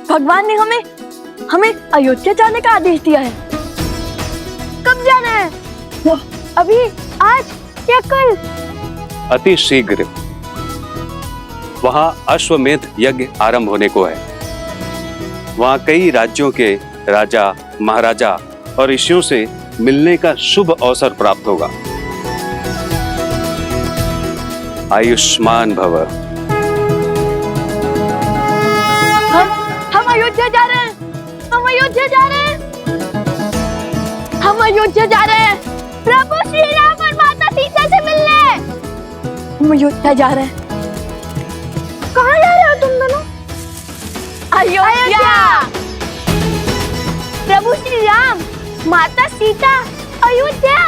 भगवान ने हमें हमें अयोध्या जाने का आदेश दिया है। कब जाना है? अभी, आज या कल? अति शीघ्र। वहां अश्वमेध यज्ञ आरंभ होने को है। वहां कई राज्यों के राजा, महाराजा और ऋषियों से मिलने का शुभ अवसर प्राप्त होगा। आयुष्मान भव। हम अयोध्या जा रहे हैं। हम अयोध्या जा रहे हैं। हम अयोध्या जा रहे हैं प्रभु श्री राम और माता सीता से मिलने। हम अयोध्या जा रहे हैं। कहाँ जा रहे हो तुम दोनों? अयोध्या। प्रभु श्री राम, माता सीता, अयोध्या।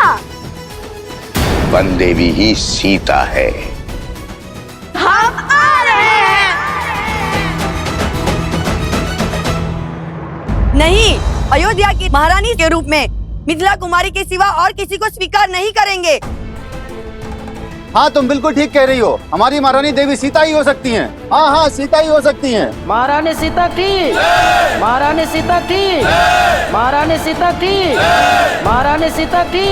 वन देवी ही सीता है। हम आ रहे हैं। नहीं, अयोध्या की महारानी के रूप में मिथिला कुमारी के सिवा और किसी को स्वीकार नहीं करेंगे। हाँ, तुम बिल्कुल ठीक कह रही हो। हमारी महारानी देवी सीता ही हो सकती हैं। हाँ हाँ, सीता ही हो सकती हैं। महारानी सीता की, महारानी सीता की, महारानी सीता की, महारानी सीता की।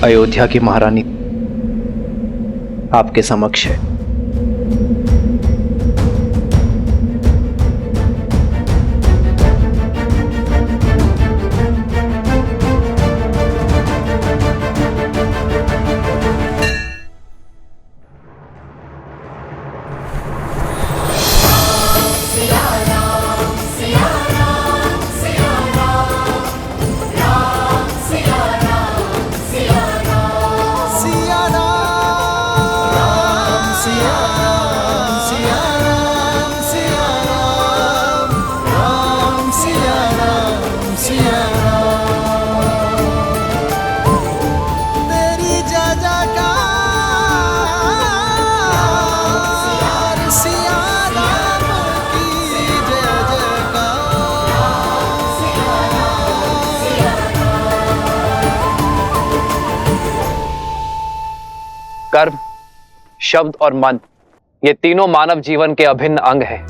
अयोध्या की महारानी आपके समक्ष है। कर्म, शब्द और मन, ये तीनों मानव जीवन के अभिन्न अंग हैं।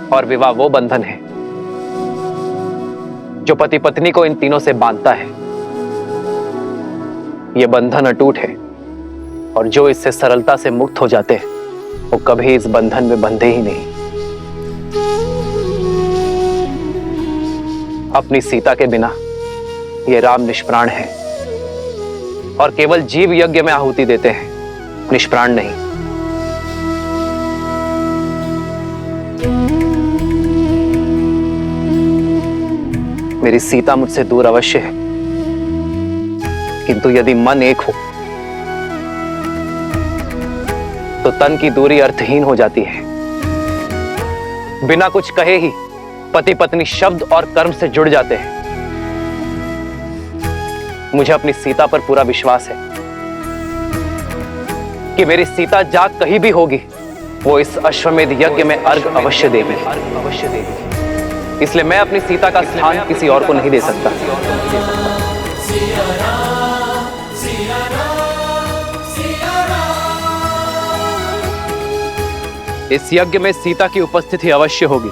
और विवाह वो बंधन है जो पति पत्नी को इन तीनों से बांधता है। ये बंधन अटूट है और जो इससे सरलता से मुक्त हो जाते हैं वो कभी इस बंधन में बंधे ही नहीं। अपनी सीता के बिना ये राम निष्प्राण है और केवल जीव यज्ञ में आहुति देते हैं, निष्प्राण नहीं। मेरी सीता मुझसे दूर अवश्य है, किंतु यदि मन एक हो तो तन की दूरी अर्थहीन हो जाती है। बिना कुछ कहे ही पति पत्नी शब्द और कर्म से जुड़ जाते हैं। मुझे अपनी सीता पर पूरा विश्वास है कि मेरी सीता जाग कहीं भी होगी, वो इस अश्वमेध यज्ञ में अर्घ अवश्य देगी। इसलिए मैं अपनी सीता का स्थान किसी और को नहीं दे सकता। इस यज्ञ में सीता की उपस्थिति अवश्य होगी।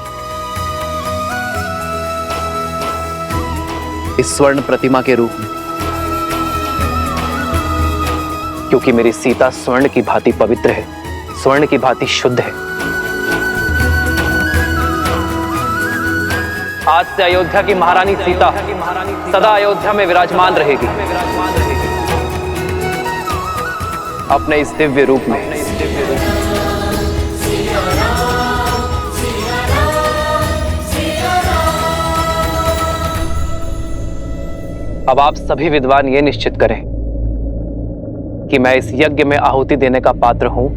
इस स्वर्ण प्रतिमा के रूप में, क्योंकि मेरी सीता स्वर्ण की भांति पवित्र है, स्वर्ण की भांति शुद्ध है। आज से अयोध्या की महारानी सीता सदा अयोध्या में विराजमान रहेगी, अपने इस दिव्य रूप में। अब आप सभी विद्वान ये निश्चित करें कि मैं इस यज्ञ में आहुति देने का पात्र हूं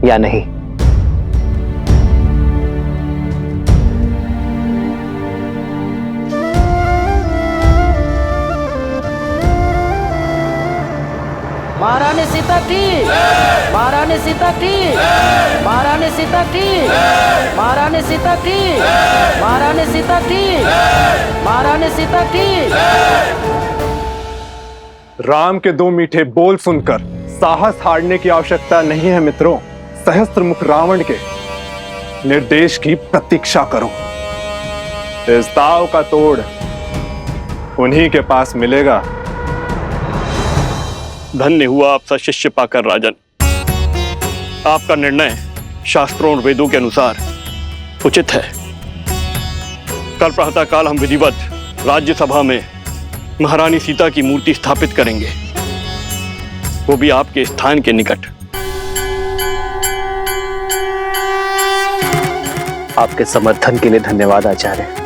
या नहीं? महारानी सीता ठीक, महारानी सीता ठीक, महारानी सीता ठीक, महारानी सीता ठीक, महारानी सीता ठीक, महारानी सीता ठीक। राम के दो मीठे बोल सुनकर साहस हारने की आवश्यकता नहीं है मित्रों। सहस्त्रमुख रावण के निर्देश की प्रतीक्षा करो। इस दाव का तोड़ उन्हीं के पास मिलेगा। धन्य हुआ आपसा शिष्य पाकर राजन। आपका निर्णय शास्त्रों और वेदों के अनुसार उचित है। कल प्रातःकाल हम विधिवत राज्यसभा में महारानी सीता की मूर्ति स्थापित करेंगे, वो भी आपके स्थान के निकट। आपके समर्थन के लिए धन्यवाद आचार्य।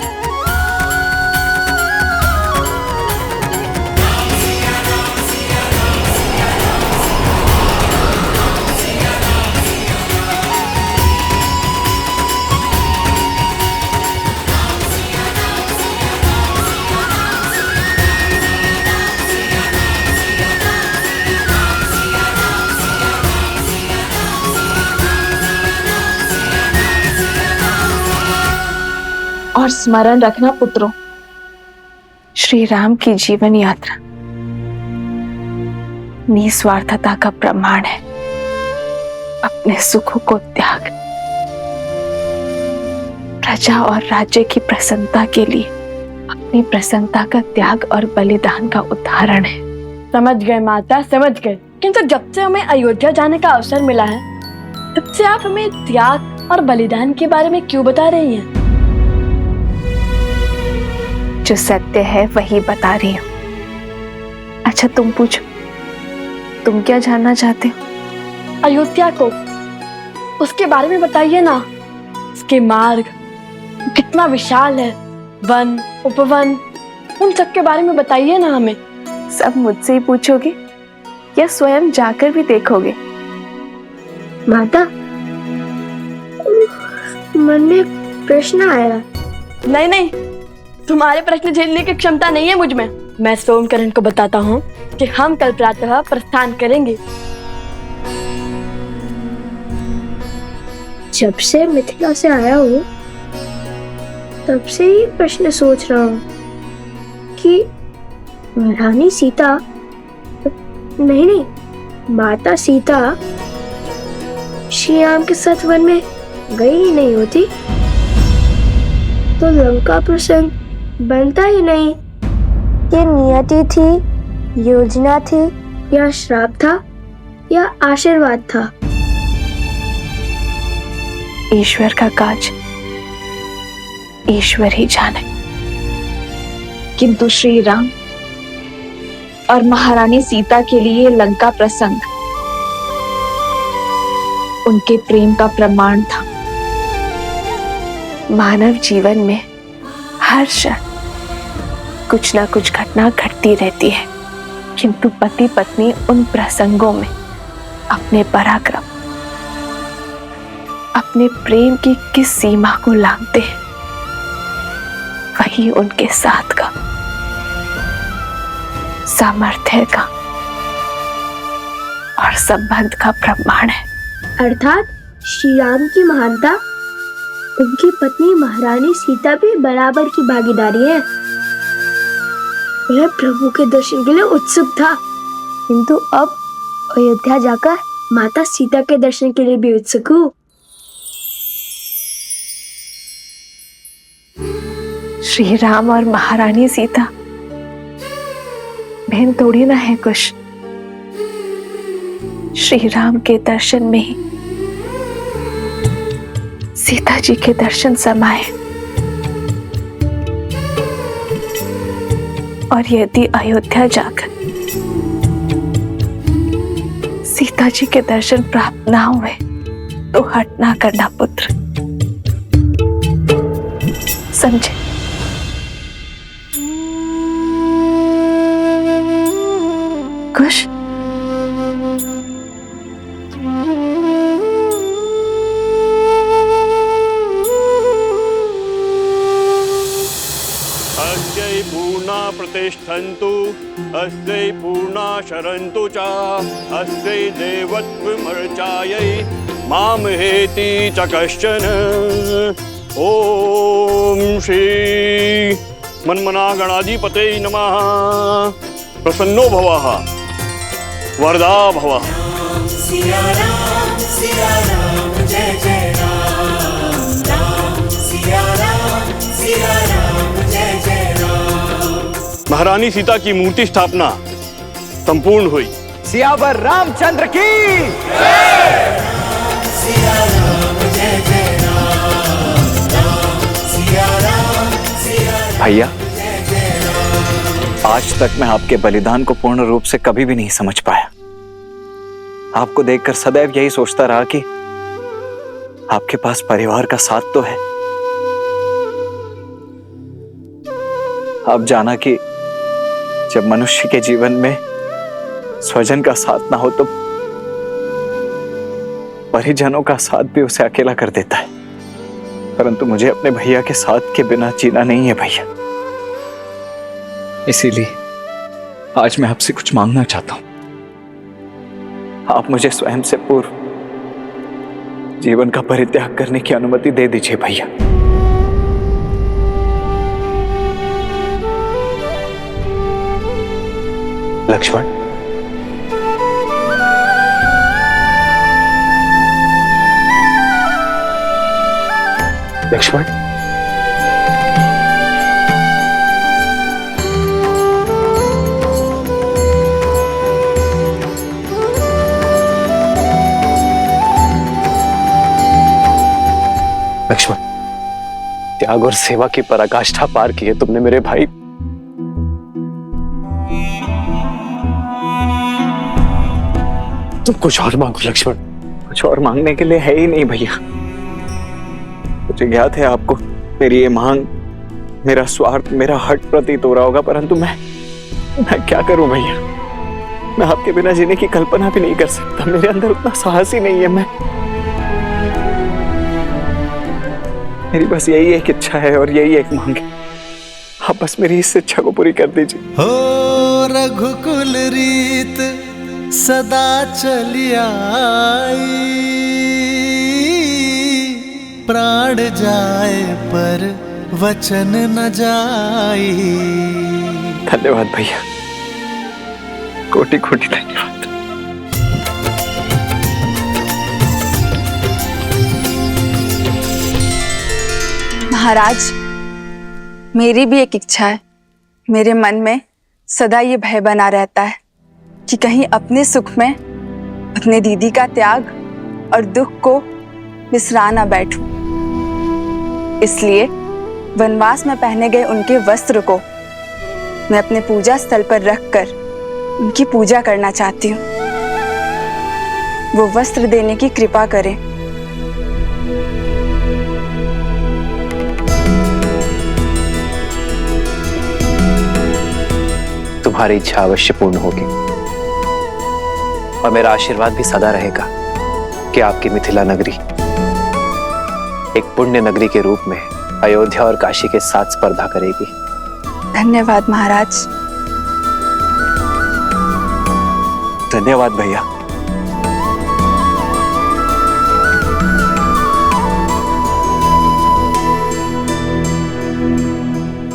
और स्मरण रखना पुत्रों, श्री राम की जीवन यात्रा निस्वार्थता का प्रमाण है। अपने सुखों को त्याग, प्रजा और राज्य की प्रसन्नता के लिए अपनी प्रसन्नता का त्याग और बलिदान का उदाहरण है। समझ गए माता, समझ गए। किंतु जब से हमें अयोध्या जाने का अवसर मिला है, तब से आप हमें त्याग और बलिदान के बारे में क्यों बता रही हैं? जो सत्य है वही बता रही हूँ। अच्छा तुम पूछो, तुम क्या जानना चाहते हो? अयोध्या को, उसके बारे में बताइए ना। उसके मार्ग कितना विशाल है, वन उपवन, उन सब के बारे में बताइए ना हमें। सब मुझसे ही पूछोगे या स्वयं जाकर भी देखोगे? माता, मन में प्रश्न आया। नहीं नहीं, तुम्हारे प्रश्न झेलने की क्षमता नहीं है मुझ में। मैं सोमकरण को बताता हूँ कि हम कल प्रातः प्रस्थान करेंगे। जब से मिथिला से आया हूँ तब से ही प्रश्न सोच रहा हूँ कि रानी सीता, नहीं, माता सीता श्री राम के साथ वन में गई ही नहीं होती तो लंका प्रसंग बनता ही नहीं। ये नियति थी, योजना थी, या श्राप था, या आशीर्वाद था? ईश्वर का काज ईश्वर ही जाने। किंतु श्री राम और महारानी सीता के लिए लंका प्रसंग उनके प्रेम का प्रमाण था। मानव जीवन में हर क्षण कुछ ना कुछ घटना घटती रहती है, किंतु पति पत्नी उन प्रसंगों में अपने पराक्रम, अपने प्रेम की किस सीमा को लांघते हैं, वही उनके साथ का, सामर्थ्य का और संबंध का प्रमाण है। अर्थात श्री राम की महानता, उनकी पत्नी महारानी सीता भी बराबर की भागीदारी है। वह प्रभु के दर्शन के लिए उत्सुक था, किंतु अब अयोध्या जाकर माता सीता के दर्शन के लिए भी उत्सुक हूँ। श्री राम और महारानी सीता बहन थोड़ी ना है कुछ। श्री राम के दर्शन में ही सीता जी के दर्शन समाये, और यदि अयोध्या जाकर सीता जी के दर्शन प्राप्त ना हुए तो हट ना करना पुत्र, समझे? खुश? पूर्णा प्रतिष्ठन्तु अस्यै पूर्णा शरन्तु च अस्यै देवत्वमर्चायै मामहेति च कश्चन। ओम श्री मन्मना गणाधिपते नमः। प्रसन्नो भवः वरदा भवः। सिया राम जय जय राम राम सिया राम जय जय राम। महारानी सीता की मूर्ति स्थापना संपूर्ण हुई। सियावर रामचंद्र की सिया राम जय जय राम राम सिया राम भैया, आज तक मैं आपके बलिदान को पूर्ण रूप से कभी भी नहीं समझ पाया। आपको देखकर सदैव यही सोचता रहा कि आपके पास परिवार का साथ तो है। आप जाना कि जब मनुष्य के जीवन में स्वजन का साथ ना हो तो परिजनों का साथ भी उसे अकेला कर देता है। परंतु मुझे अपने भैया के साथ के बिना जीना नहीं है भैया। इसीलिए आज मैं आपसे कुछ मांगना चाहता हूं। आप मुझे स्वयं से पूर्व जीवन का परित्याग करने की अनुमति दे दीजिए भैया। लक्ष्मण, लक्ष्मण, लक्ष्मण, त्याग और सेवा की पराकाष्ठा पार की है तुमने मेरे भाई। तुम कुछ और मांगो लक्ष्मण। कुछ और मांगने के लिए है ही नहीं भैया। मुझे ज्ञात है आपको मेरी ये मांग, मेरा स्वार्थ, मेरा हट प्रतीत हो रहा होगा, परंतु मैं क्या करूं भैया। मैं आपके बिना जीने की कल्पना भी नहीं कर सकता। मेरे अंदर उतना साहस ही नहीं है। मेरी बस यही एक इच्छा है और यही एक मांग है। आप बस मेरी इस इच्छा को पूरी कर दीजिए। हो रघुकुल रीत सदा चली आई, प्राण जाए पर वचन न जाई। धन्यवाद भैया, कोटि कोटि धन्यवाद। महाराज, मेरी भी एक इच्छा है। मेरे मन में सदा ये भय बना रहता है कि कहीं अपने सुख में अपने दीदी का त्याग और दुख को बिसरा ना बैठूं। इसलिए वनवास में पहने गए उनके वस्त्र को मैं अपने पूजा स्थल पर रखकर उनकी पूजा करना चाहती हूँ। वो वस्त्र देने की कृपा करें। तुम्हारी इच्छा अवश्य पूर्ण होगी और मेरा आशीर्वाद भी सदा रहेगा कि आपकी मिथिला नगरी एक पुण्य नगरी के रूप में अयोध्या और काशी के साथ स्पर्धा करेगी। धन्यवाद महाराज। धन्यवाद भैया।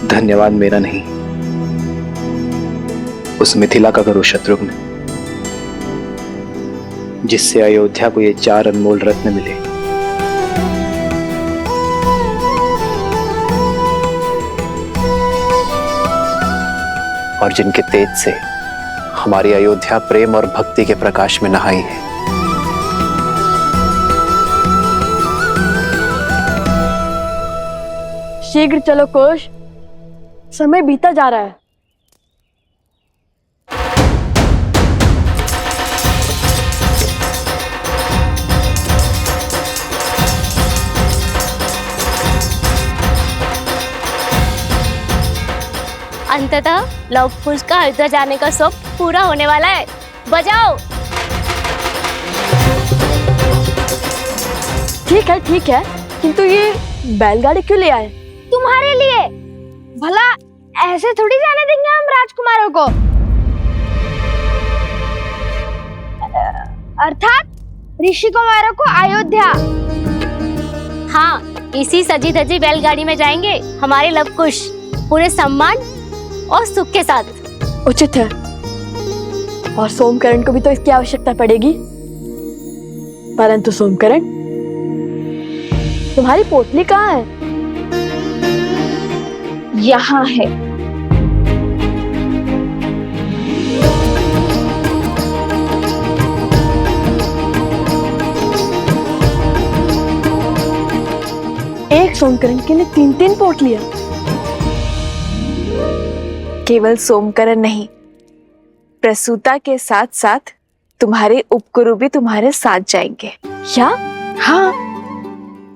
धन्यवाद मेरा नहीं, उस मिथिला का करो शत्रुघ्न, जिससे अयोध्या को ये 4 अनमोल रत्न मिले। और जिनके तेज से हमारी अयोध्या प्रेम और भक्ति के प्रकाश में नहाई है। शीघ्र चलो कोश, समय बीता जा रहा है। अंततः लव कुश का अयोध्या जाने का शौक पूरा होने वाला है। बजाओ। ठीक है, किंतु ये बैलगाड़ी क्यों ले आए? तुम्हारे लिए। भला ऐसे थोड़ी जाने देंगे हम राजकुमारों को। अर्थात ऋषि कुमारों को अयोध्या। हाँ, इसी सजी धजी बैलगाड़ी में जाएंगे हमारे लवकुश पूरे सम्मान और सुख के साथ। उचित है। और सोमकरण को भी तो इसकी आवश्यकता पड़ेगी। परंतु सोमकरण, तुम्हारी पोटली कहाँ है? यहाँ है। एक सोमकरण के लिए 3-3 पोटलियां। केवल सोमकरण नहीं, प्रसूता के साथ साथ तुम्हारे उपगुरु भी तुम्हारे साथ जाएंगे। क्या? हाँ,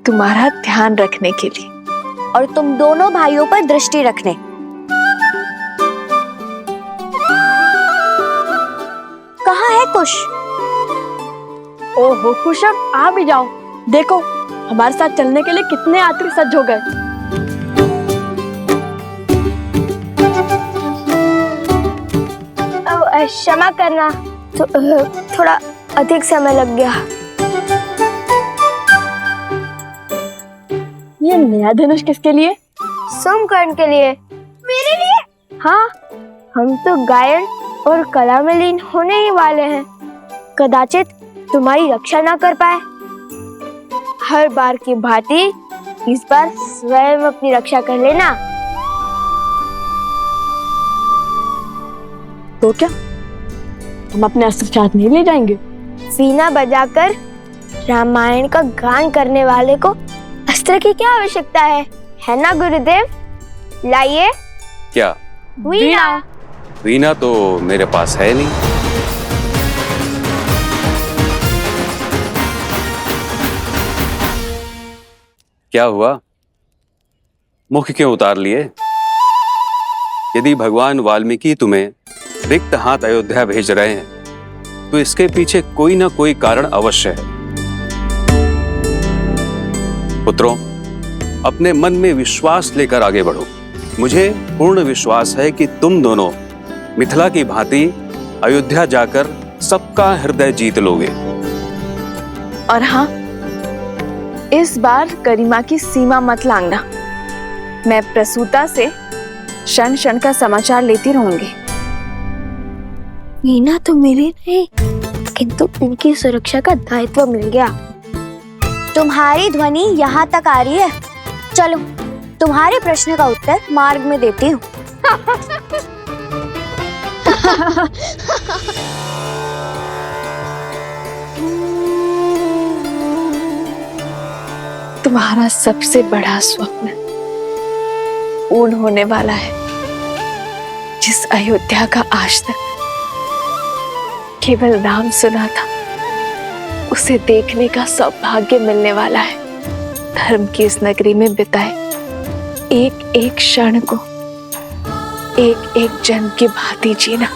तुम्हारा ध्यान रखने के लिए और तुम दोनों भाइयों पर दृष्टि रखने। कहाँ है कुश? ओहो कुश, अब आ भी जाओ। देखो हमारे साथ चलने के लिए कितने यात्री सज्ज हो गए। क्षमा करना, थोड़ा अधिक समय लग गया। ये नया धनुष किसके लिए? सोमकर्ण के लिए। मेरे लिए? हाँ, हम तो गायन और कला में लीन होने ही वाले हैं। कदाचित तुम्हारी रक्षा ना कर पाए। हर बार की भांति इस बार स्वयं अपनी रक्षा कर लेना। तो क्या हम अपने अस्त्र साथ नहीं ले जाएंगे? वीणा बजाकर रामायण का गान करने वाले को अस्त्र की क्या आवश्यकता है ना गुरुदेव? लाइए। क्या? वीणा। वीणा तो मेरे पास है नहीं। क्या हुआ? मुख क्यों उतार लिए? यदि भगवान वाल्मीकि तुम्हें रिक्त हाथ अयोध्या भेज रहे हैं तो इसके पीछे कोई ना कोई कारण अवश्य है। पुत्रों, अपने मन में विश्वास लेकर आगे बढ़ो। मुझे पूर्ण विश्वास है कि तुम दोनों मिथिला की भांति अयोध्या जाकर सबका हृदय जीत लोगे। और हाँ, इस बार गरिमा की सीमा मत लांघना। मैं प्रसूता से क्षण क्षण का समाचार लेती रहूंगी। वीणा तो मिली नहीं, किंतु इनकी सुरक्षा का दायित्व मिल गया। तुम्हारी ध्वनि यहाँ तक आ रही है। चलो, तुम्हारे प्रश्न का उत्तर मार्ग में देती हूँ। तुम्हारा सबसे बड़ा स्वप्न पूर्ण होने वाला है। जिस अयोध्या का आज तक केवल नाम सुना था, उसे देखने का सौभाग्य मिलने वाला है। धर्म की इस नगरी में बिताए एक एक क्षण को एक एक जन्म की भांति जीना।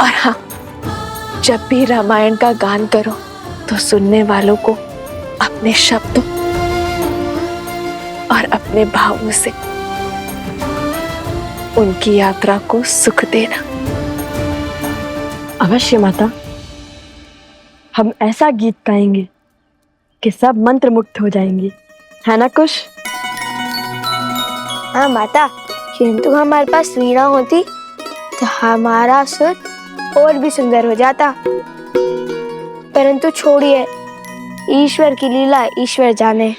और हाँ, जब भी रामायण का गान करो तो सुनने वालों को अपने शब्दों और अपने भावों से उनकी यात्रा को सुख देना। अवश्य माता, हम ऐसा गीत गाएंगे कि सब मंत्र मुक्त हो जाएंगे, है ना कुश? हाँ माता, किंतु हमारे पास वीणा होती तो हमारा सुर और भी सुंदर हो जाता। परंतु छोड़िए, ईश्वर की लीला ईश्वर जाने।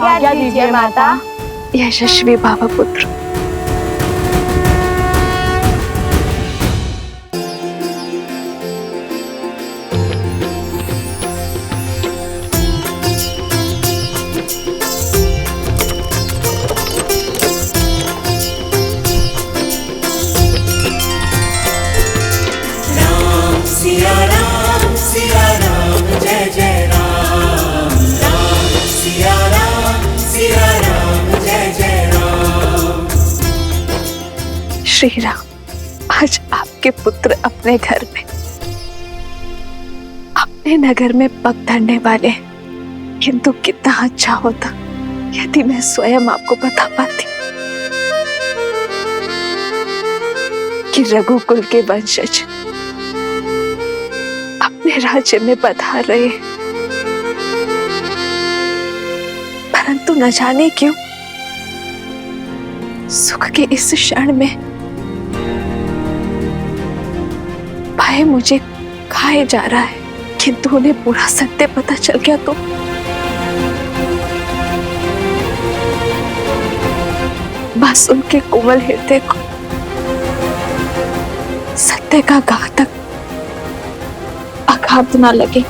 आज्ञा दीजिए माता। यशस्वी बाबा पुत्र। सिया राम जय जय राम, राम सिया राम श्री राम, आज आपके पुत्र अपने घर में, अपने नगर में पग धरने वाले हैं। किंतु कितना अच्छा होता यदि मैं स्वयं आपको बता पाती कि रघुकुल के वंशज अपने राज्य में पधार रहे, परंतु न जाने क्यों सुख के इस क्षण में भय मुझे खाए जा रहा है। किंतु उन्हें पूरा सत्य पता चल गया तो बस उनके कोमल हृदय को सत्य का घातक आघात न लगे।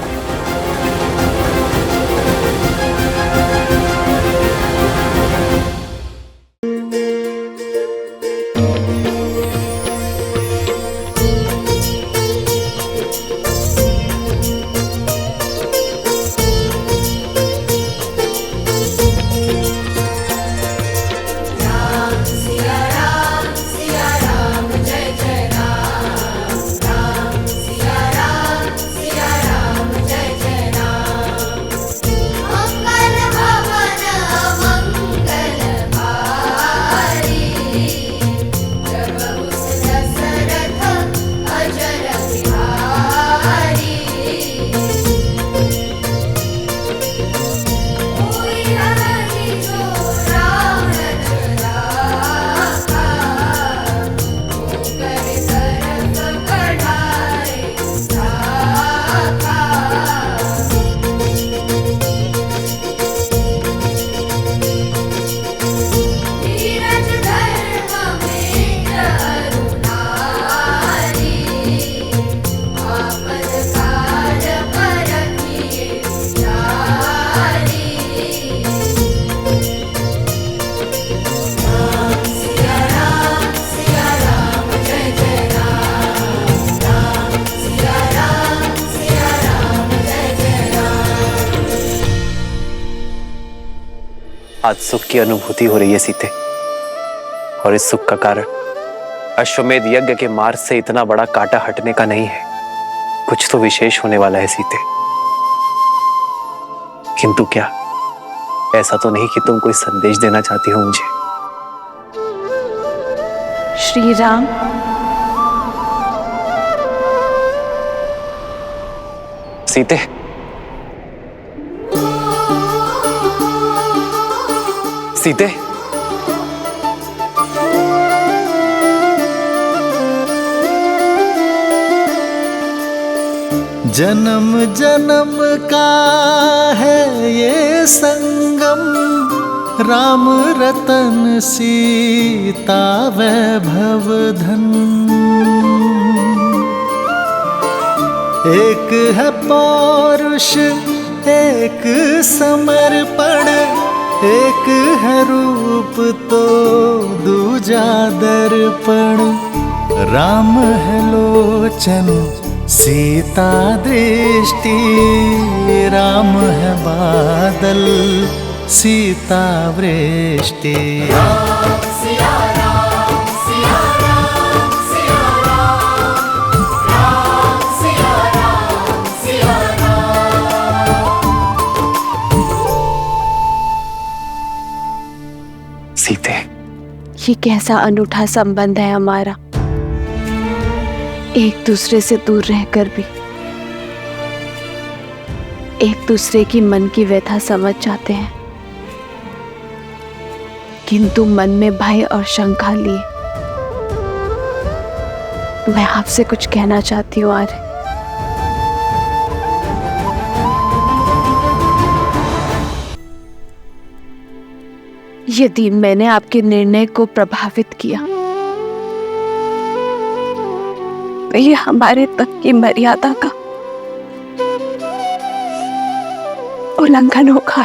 आज सुख की अनुभूति हो रही है सीते, और इस सुख का कारण अश्वमेध यज्ञ के मार्ग से इतना बड़ा कांटा हटने का नहीं है। कुछ तो विशेष होने वाला है सीते। किंतु क्या ऐसा तो नहीं कि तुम कोई संदेश देना चाहती हो मुझे? श्री राम, सीते, सीते, जन्म जन्म का है ये संगम, राम रतन सीता वैभव धन। एक है पौरुष एक समर्पण, एक है रूप तो दूजा दर्पण। राम है लोचन सीता दृष्टि, राम है बादल सीता वृष्टि। सीते, ये कैसा अनूठा संबंध है हमारा, एक दूसरे से दूर रहकर भी एक दूसरे की मन की व्यथा समझ जाते हैं, किंतु मन में भय और शंका लिए मैं आपसे कुछ कहना चाहती हूँ आर्य। यदि मैंने आपके निर्णय को प्रभावित किया तो ये हमारे तक की मर्यादा का उल्लंघन होगा।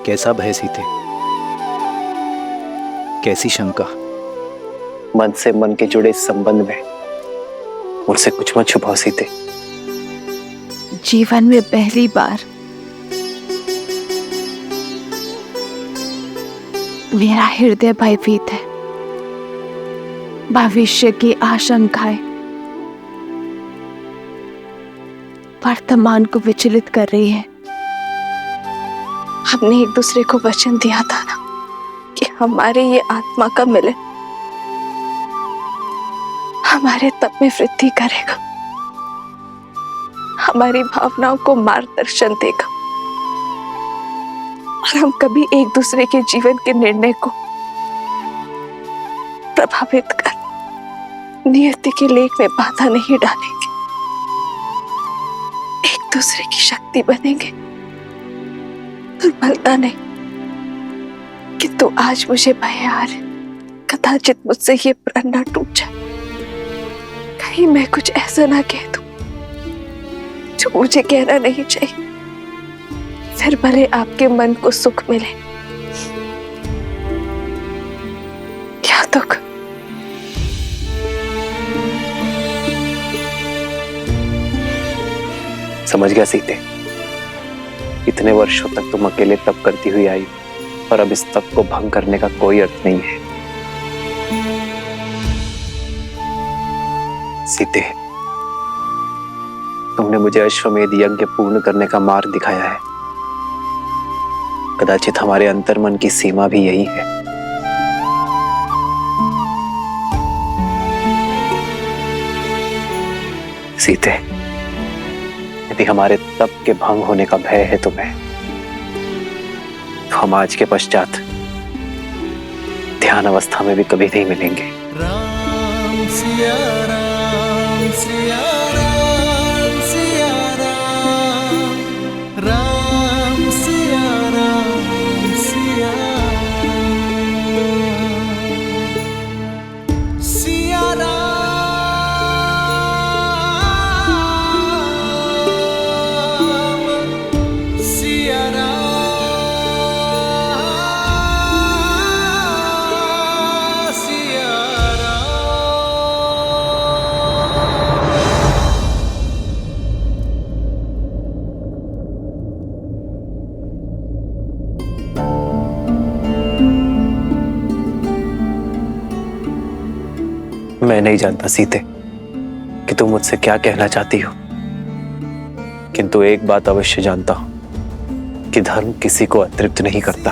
कैसा भय सीते, कैसी शंका? मन से मन के जुड़े इस संबंध में मुझसे कुछ मत छुपाओ सीते। जीवन में पहली बार मेरा हृदय भयभीत है। भविष्य की आशंकाएं वर्तमान को विचलित कर रही है। हमने एक दूसरे को वचन दिया था ना कि हमारे ये आत्मा का मिलन हमारे तप में वृद्धि करेगा, हमारी भावनाओं को मार्गदर्शन देगा और हम कभी एक दूसरे के जीवन के निर्णय को प्रभावित कर नियति के लेख में बाधा नहीं डालेंगे, एक दूसरे की शक्ति बनेंगे। दुर्बलता नहीं कि तो आज मुझे भय आ रहा, कदाचित मुझसे ये प्रण न टूट जाए, कहीं मैं कुछ ऐसा ना कह दूं जो मुझे कहना नहीं चाहिए, फिर भले आपके मन को सुख मिले या दुख। समझ गया सीते, इतने वर्षों तक तुम अकेले तप करती हुई आई और अब इस तप को भंग करने का कोई अर्थ नहीं है। सीते, तुमने मुझे अश्वमेध यज्ञ पूर्ण करने का मार्ग दिखाया है। कदाचित हमारे अंतर्मन की सीमा भी यही है। सीते, यदि हमारे तप के भंग होने का भय है तुम्हें, तो हम आज के पश्चात ध्यान अवस्था में भी कभी नहीं मिलेंगे। राम सिया राम सिया राम सिया राम, राम सिया राम सिया सिया राम सिया मैं नहीं जानता सीते कि तुम मुझसे क्या कहना चाहती हो, किंतु एक बात अवश्य जानता हूं कि धर्म किसी को अतृप्त नहीं करता।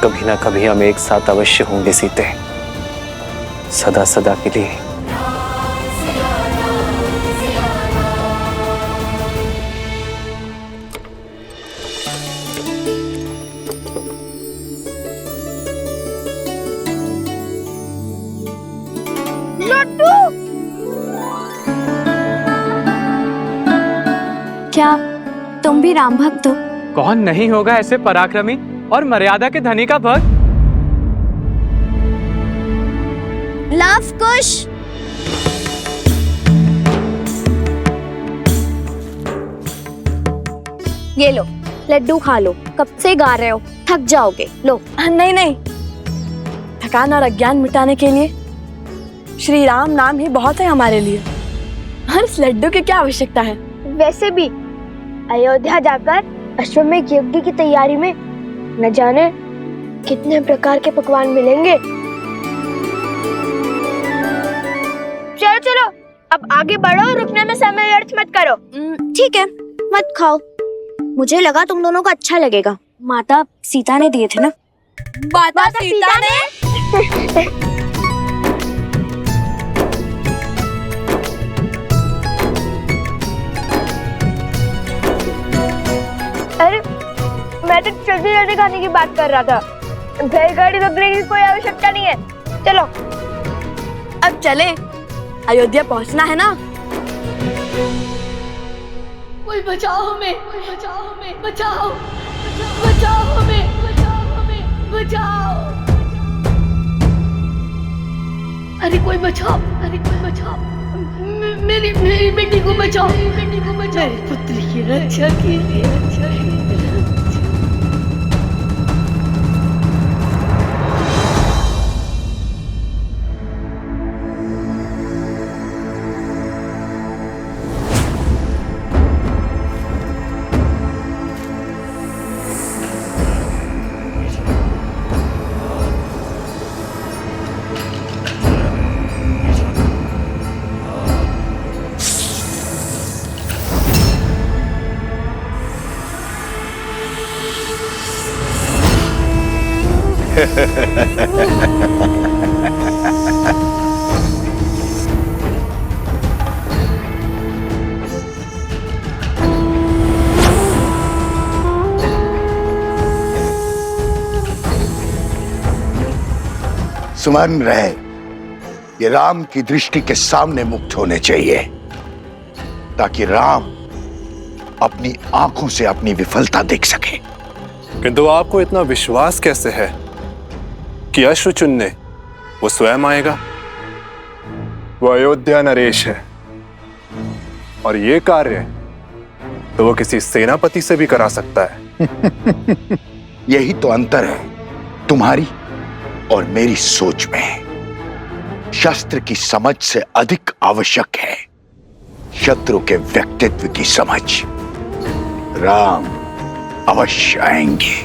कभी ना कभी हम एक साथ अवश्य होंगे सीते, सदा सदा के लिए। लड्डू, क्या तुम भी राम भक्त हो? कौन नहीं होगा ऐसे पराक्रमी और मर्यादा के धनी का भक्त। लव कुश, ये लो लड्डू खा लो, कब से गा रहे हो, थक जाओगे। लो। नहीं नहीं, थकान और अज्ञान मिटाने के लिए श्री राम नाम ही बहुत है हमारे लिए, और इस लड्डू की क्या आवश्यकता है? वैसे भी अयोध्या जाकर अश्वमेध यज्ञ की तैयारी में न जाने कितने प्रकार के पकवान मिलेंगे। चलो चलो, अब आगे बढ़ो, रुकने में समय व्यर्थ मत करो। ठीक है, मत खाओ, मुझे लगा तुम दोनों को अच्छा लगेगा। माता सीता ने दिए थे ना। माता सीता ने अरे मैं तो जल्दी जल्दी खाने की बात कर रहा था, बैलगाड़ी रोकने की कोई आवश्यकता नहीं है। चलो अब चले, अयोध्या पहुंचना है ना। कोई बचाओ हमें, बचाओ हमें, बचाओ, बचाओ हमें, बचाओ हमें, बचाओ। अरे कोई बचाओ, अरे कोई बचाओ, मेरी मेरी बेटी को बचाओ, मेरी बेटी को बचाओ, मेरी पुत्री की रक्षा कीजिए, रक्षा कीजिए। स्मरण रहे, ये राम की दृष्टि के सामने मुक्त होने चाहिए, ताकि राम अपनी आंखों से अपनी विफलता देख सके। किंतु आपको इतना विश्वास कैसे है कि अश्रु चुनने वो स्वयं आएगा? वो अयोध्या नरेश है, और ये कार्य तो वो किसी सेनापति से भी करा सकता है। यही तो अंतर है तुम्हारी और मेरी सोच में। शस्त्र की समझ से अधिक आवश्यक है शत्रु के व्यक्तित्व की समझ। राम अवश्य आएंगे।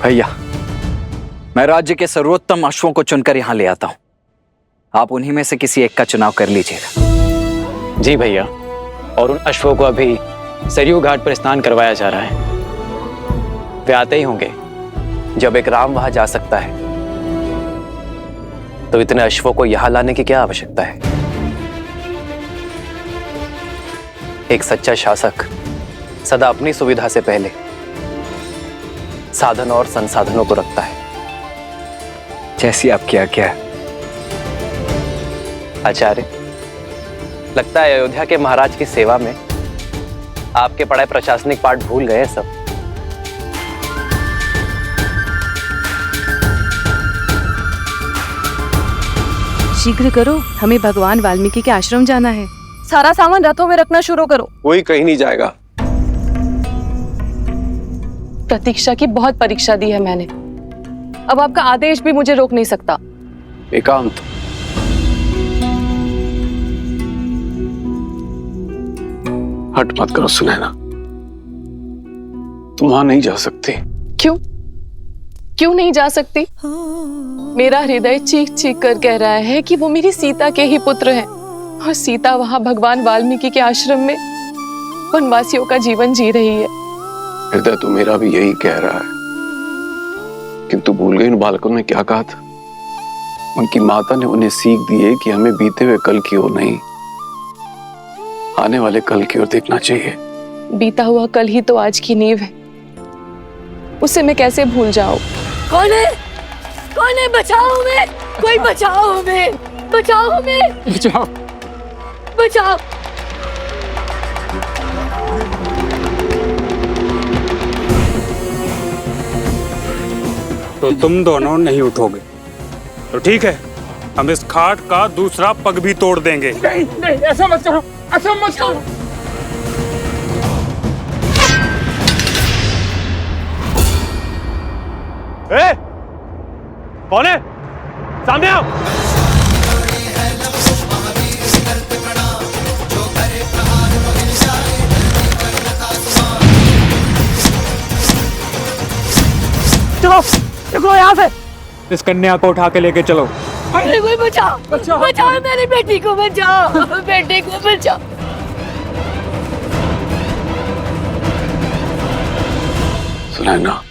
भैया, मैं राज्य के सर्वोत्तम अश्वों को चुनकर यहां ले आता हूं। आप उन्हीं में से किसी एक का चुनाव कर लीजिएगा। जी भैया, और उन अश्वों को अभी सरयू घाट पर स्नान करवाया जा रहा है। वे आते ही होंगे। जब एक राम वहां जा सकता है तो इतने अश्वों को यहां लाने की क्या आवश्यकता है? एक सच्चा शासक सदा अपनी सुविधा से पहले साधन और संसाधनों को रखता है। जैसी आपकी आज्ञा। आचार्य, लगता है अयोध्या के महाराज की सेवा में आपके पढ़ाए प्रशासनिक पाठ भूल गए सब। शीघ्र करो, हमें भगवान वाल्मीकि के आश्रम जाना है। सारा सामान रथों में रखना शुरू करो। कोई कहीं नहीं जाएगा। प्रतीक्षा की बहुत परीक्षा दी है मैंने, अब आपका आदेश भी मुझे रोक नहीं सकता। एकांत, हट मत करो सुनैना, तुम वहां नहीं जा सकती। क्यों नहीं जा सकती? मेरा हृदय चीख चीख कर कह रहा है कि वो मेरी सीता के ही पुत्र हैं, और सीता वहां भगवान वाल्मीकि के आश्रम में वनवासियों का जीवन जी रही है। हृदय तो मेरा भी यही कह रहा है, किंतु भूल गए इन बालकों ने क्या कहा था। उनकी माता ने उन्हें सीख दी है कि हमें बीते हुए कल की ओर नहीं, आने वाले कल की ओर देखना चाहिए। बीता हुआ कल ही तो आज की नींव है, उसे मैं कैसे भूल जाऊं? कौन है? कौन है? बचाओ हमें, कोई बचाओ हमें, बचाओ हमें, बचाओ, बचाओ। तो तुम दोनों नहीं उठोगे तो ठीक है, हम इस खाट का दूसरा पग भी तोड़ देंगे। नहीं नहीं, ऐसा मत करो, ऐसा मत करो। ए, कौन है? सामने आओ। चलो निकलो यहाँ से। इस कन्या को उठा के लेके चलो। अरे कोई बचाओ, बचाओ, बचाओ मेरी बेटी को, बचाओ बेटी को, बचाओ। सुनैना,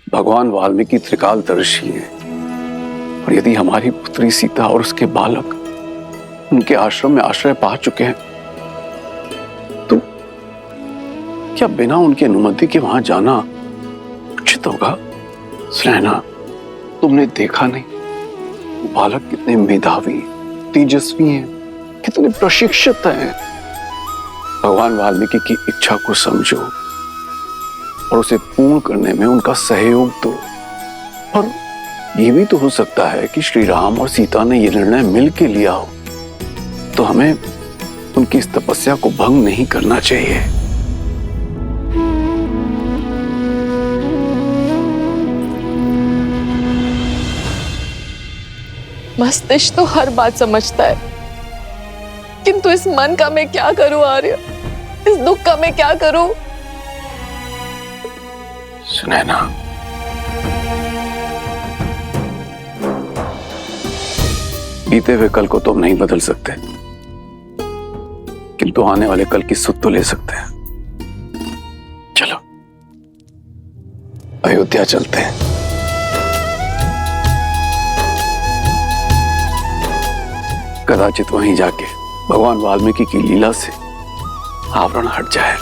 भगवान वाल्मीकि त्रिकालदर्शी हैं, और यदि हमारी पुत्री सीता और उसके बालक उनके आश्रम में आश्रय पा चुके हैं तो क्या बिना उनकी अनुमति के वहां जाना उचित होगा? सुनैना, तुमने देखा नहीं वो बालक कितने मेधावी, तेजस्वी हैं, कितने प्रशिक्षित हैं। भगवान वाल्मीकि की इच्छा को समझो और उसे पूर्ण करने में उनका सहयोग दो। और ये भी तो हो सकता है कि श्री राम और सीता ने ये निर्णय मिल के लिया हो, तो हमें उनकी इस तपस्या को भंग नहीं करना चाहिए। मस्तिष्क तो हर बात समझता है, किंतु इस मन का मैं क्या करूं आर्य? इस दुख का मैं क्या करूं? सुनैना, बीते हुए कल को तो हम नहीं बदल सकते, किंतु आने वाले कल की सुध तो ले सकते हैं। चलो अयोध्या चलते हैं। कदाचित वहीं जाके भगवान वाल्मीकि की लीला से आवरण हट जाए।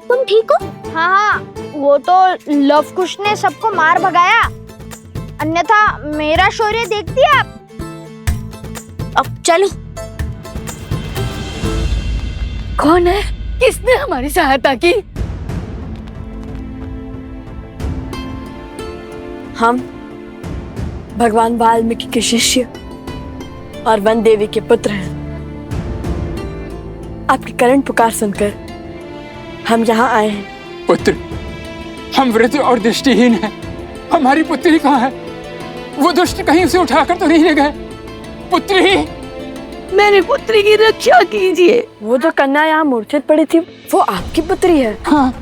तुम ठीक हो? हाँ, वो तो लव कुश ने सबको मार भगाया, अन्यथा मेरा शौर्य देख दिया आप। अब चलो। कौन है? किसने हमारी सहायता की? हम भगवान वाल्मीकि के शिष्य और वन देवी के पुत्र हैं। आपकी करण पुकार सुनकर हम यहाँ आए हैं। पुत्र, हम वृद्ध और दृष्टिहीन हैं। हमारी पुत्री कहाँ है? वो दुष्ट कहीं उसे उठाकर तो नहीं ले गए? पुत्री, मेरी पुत्री की रक्षा कीजिए। वो जो कन्या यहाँ मूर्छित पड़ी थी, वो आपकी पुत्री है। हाँ।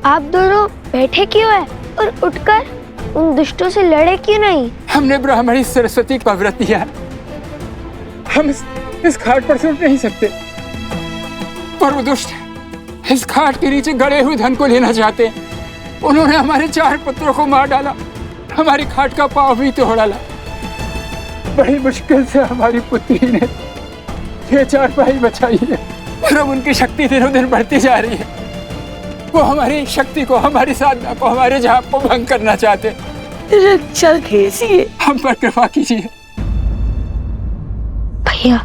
आप दोनों बैठे क्यों हैं और उठकर उन दुष्टों से लड़े क्यों नहीं? हमने ब्राह्मणी सरस्वती का व्रत लिया। हम इस घाट पर से उठ नहीं सकते, पर वो दुष्ट इस घाट के नीचे गड़े हुए धन को लेना चाहते हैं। उन्होंने हमारे 4 पुत्रों को मार डाला, हमारी घाट का पांव भी तोड़ डाला। बड़ी मुश्किल से हमारी पुत्री ने ये 4 भाई बचाई है, और अब उनकी शक्ति दिनों दिन बढ़ती जा रही है। वो हमारी शक्ति को, हमारी साधना को, हमारे जाप को भंग करना चाहते। रक्षा कीजिए, हम पर कृपा कीजिए। भैया,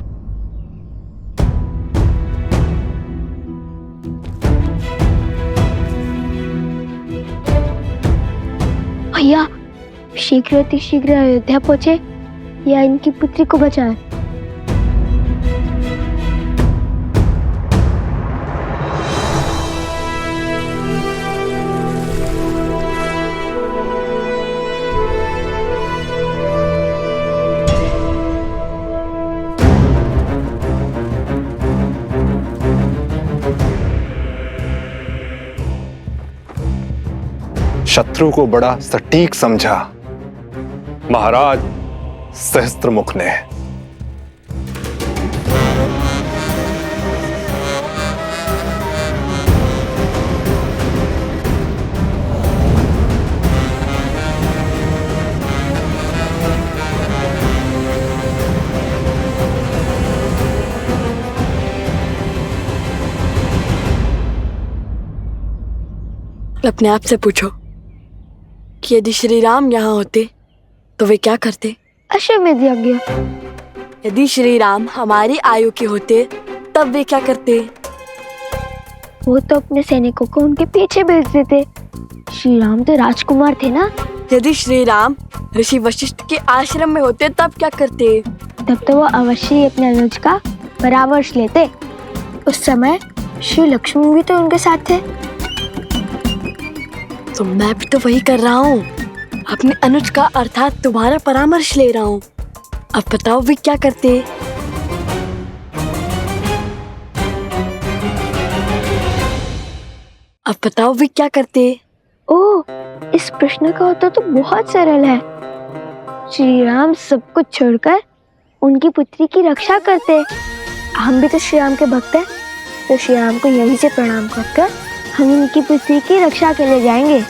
भैया शीघ्र अतिशीघ्र अयोध्या पहुंचे या इनकी पुत्री को बचाएं। शत्रु को बड़ा सटीक समझा महाराज सहस्त्रमुख ने। अपने आप से पूछो कि यदि श्री राम यहाँ होते तो वे क्या करते? अश्वमेध यज्ञ। यदि श्री राम हमारी आयु के होते तब वे क्या करते? वो तो अपने सैनिकों को उनके पीछे भेज देते। श्री राम तो राजकुमार थे ना। यदि श्री राम ऋषि वशिष्ठ के आश्रम में होते तब क्या करते? तब तो वो अवश्य ही अपने अनुज का परामर्श लेते। उस समय श्री लक्ष्मण भी तो उनके साथ थे। तो मैं भी तो वही कर रहा हूँ, अपने अनुज का अर्थात तुम्हारा परामर्श ले रहा हूँ। अब बताओ वे क्या करते? अब बताओ वे क्या करते? ओह, इस प्रश्न का उत्तर तो बहुत सरल है। श्री राम सब कुछ छोड़कर उनकी पुत्री की रक्षा करते। हम भी तो श्री राम के भक्त हैं, तो श्री राम को यहीं से प्रणाम करकर हम उनकी पुत्री की रक्षा के लिए जाएंगे।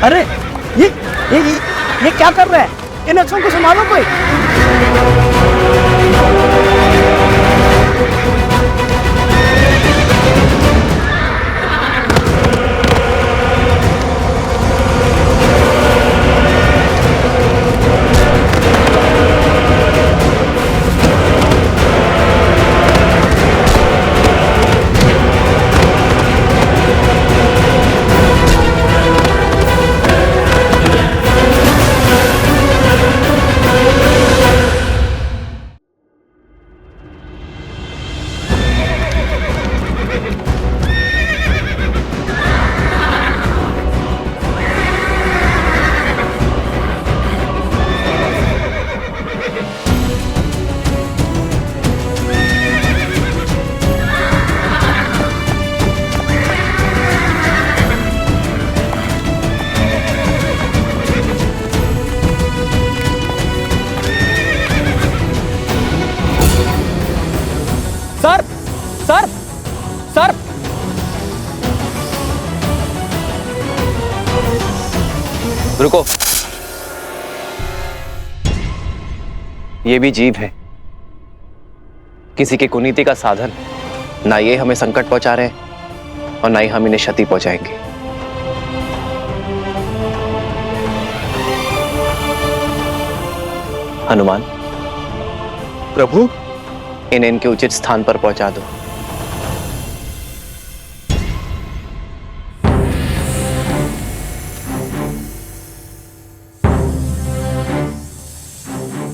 अरे ये क्या कर रहे हैं? इन अक्षरों को संभालो कोई। सर सर सर रुको। ये भी जीव है, किसी की कुनीति का साधन। ना ये हमें संकट पहुंचा रहे हैं और ना ही हम इन्हें क्षति पहुंचाएंगे। हनुमान, प्रभु, इन्हें इनके उचित स्थान पर पहुंचा दो।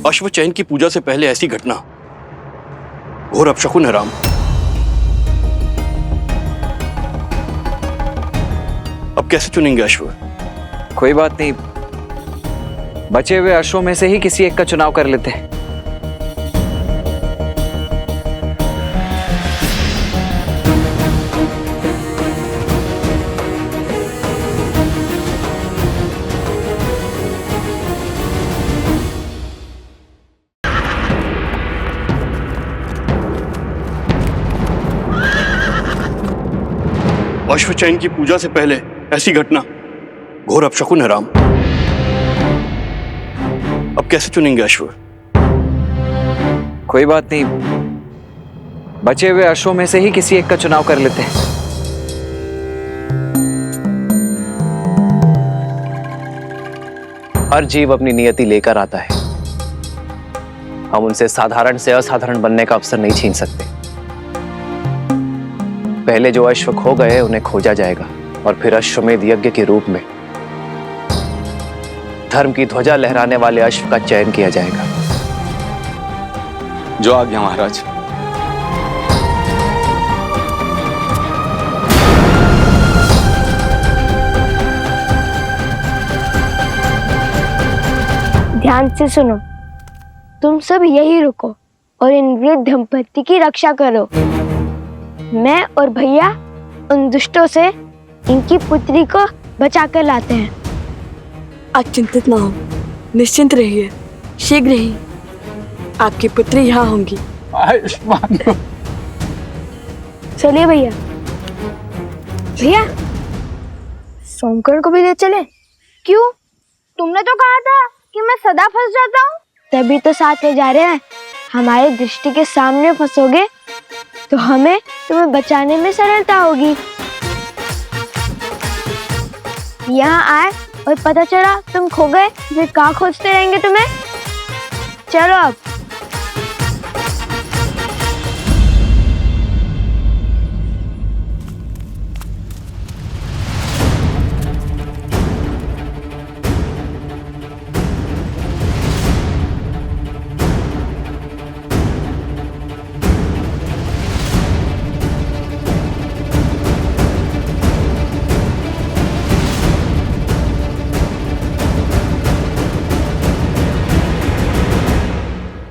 अश्वचैन की पूजा से पहले ऐसी घटना घोर अपशकुन है राम। अब कैसे चुनेंगे अश्व? कोई बात नहीं, बचे हुए अश्वों में से ही किसी एक का चुनाव कर लेते हैं। अश्वचैन की पूजा से पहले ऐसी घटना घोर अपशकुन है राम। अब कैसे चुनेंगे अश्व? कोई बात नहीं, बचे हुए अश्वों में से ही किसी एक का चुनाव कर लेते हैं। हर जीव अपनी नियति लेकर आता है, हम उनसे साधारण से असाधारण बनने का अवसर नहीं छीन सकते। पहले जो अश्व खो गए उन्हें खोजा जाएगा और फिर अश्वमेध यज्ञ के रूप में धर्म की ध्वजा लहराने वाले अश्व का चयन किया जाएगा। जो आज्ञा महाराज। ध्यान से सुनो, तुम सब यही रुको और इन वृद्ध दंपति की रक्षा करो। मैं और भैया उन दुष्टों से इनकी पुत्री को बचा कर लाते हैं। आप चिंतित ना हो, निश्चिंत रहिए, शीघ्र ही आपकी पुत्री यहाँ होंगी। आयुष्मान हो। चलिए भैया। भैया, सोमकर्ण को भी ले चले। क्यों? तुमने तो कहा था कि मैं सदा फंस जाता हूँ। तभी तो साथ ले जा रहे हैं। हमारी दृष्टि के सामने फंसोगे तो हमें तुम्हें बचाने में सरलता होगी। यहाँ आए और पता चला तुम खो गए, फिर कहाँ खोजते रहेंगे तुम्हें। चलो अब।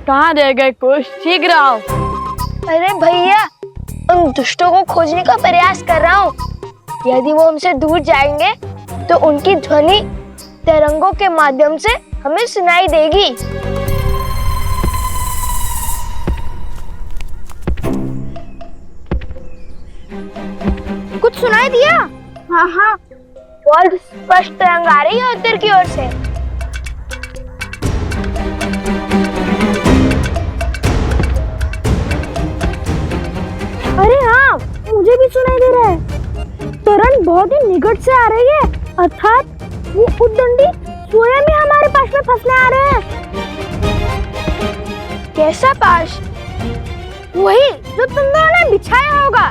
कहाँ रह गए कुछ? शीघ्र आओ। अरे भैया, उन दुष्टों को खोजने का प्रयास कर रहा हूँ। यदि वो हमसे दूर जाएंगे तो उनकी ध्वनि तरंगों के माध्यम से हमें सुनाई देगी। कुछ सुनाई दिया? हाँ हाँ, बहुत स्पष्ट तरंग आ रही है उत्तर की ओर से। अरे हाँ, मुझे भी सुनाई दे रहा है। तरंग बहुत ही निकट से आ रही है, अर्थात वो उद्दंडी स्वयं ही हमारे पास में फंसने आ रहे हैं। कैसा पाश? वही जो तुम दोनों ने बिछाया होगा।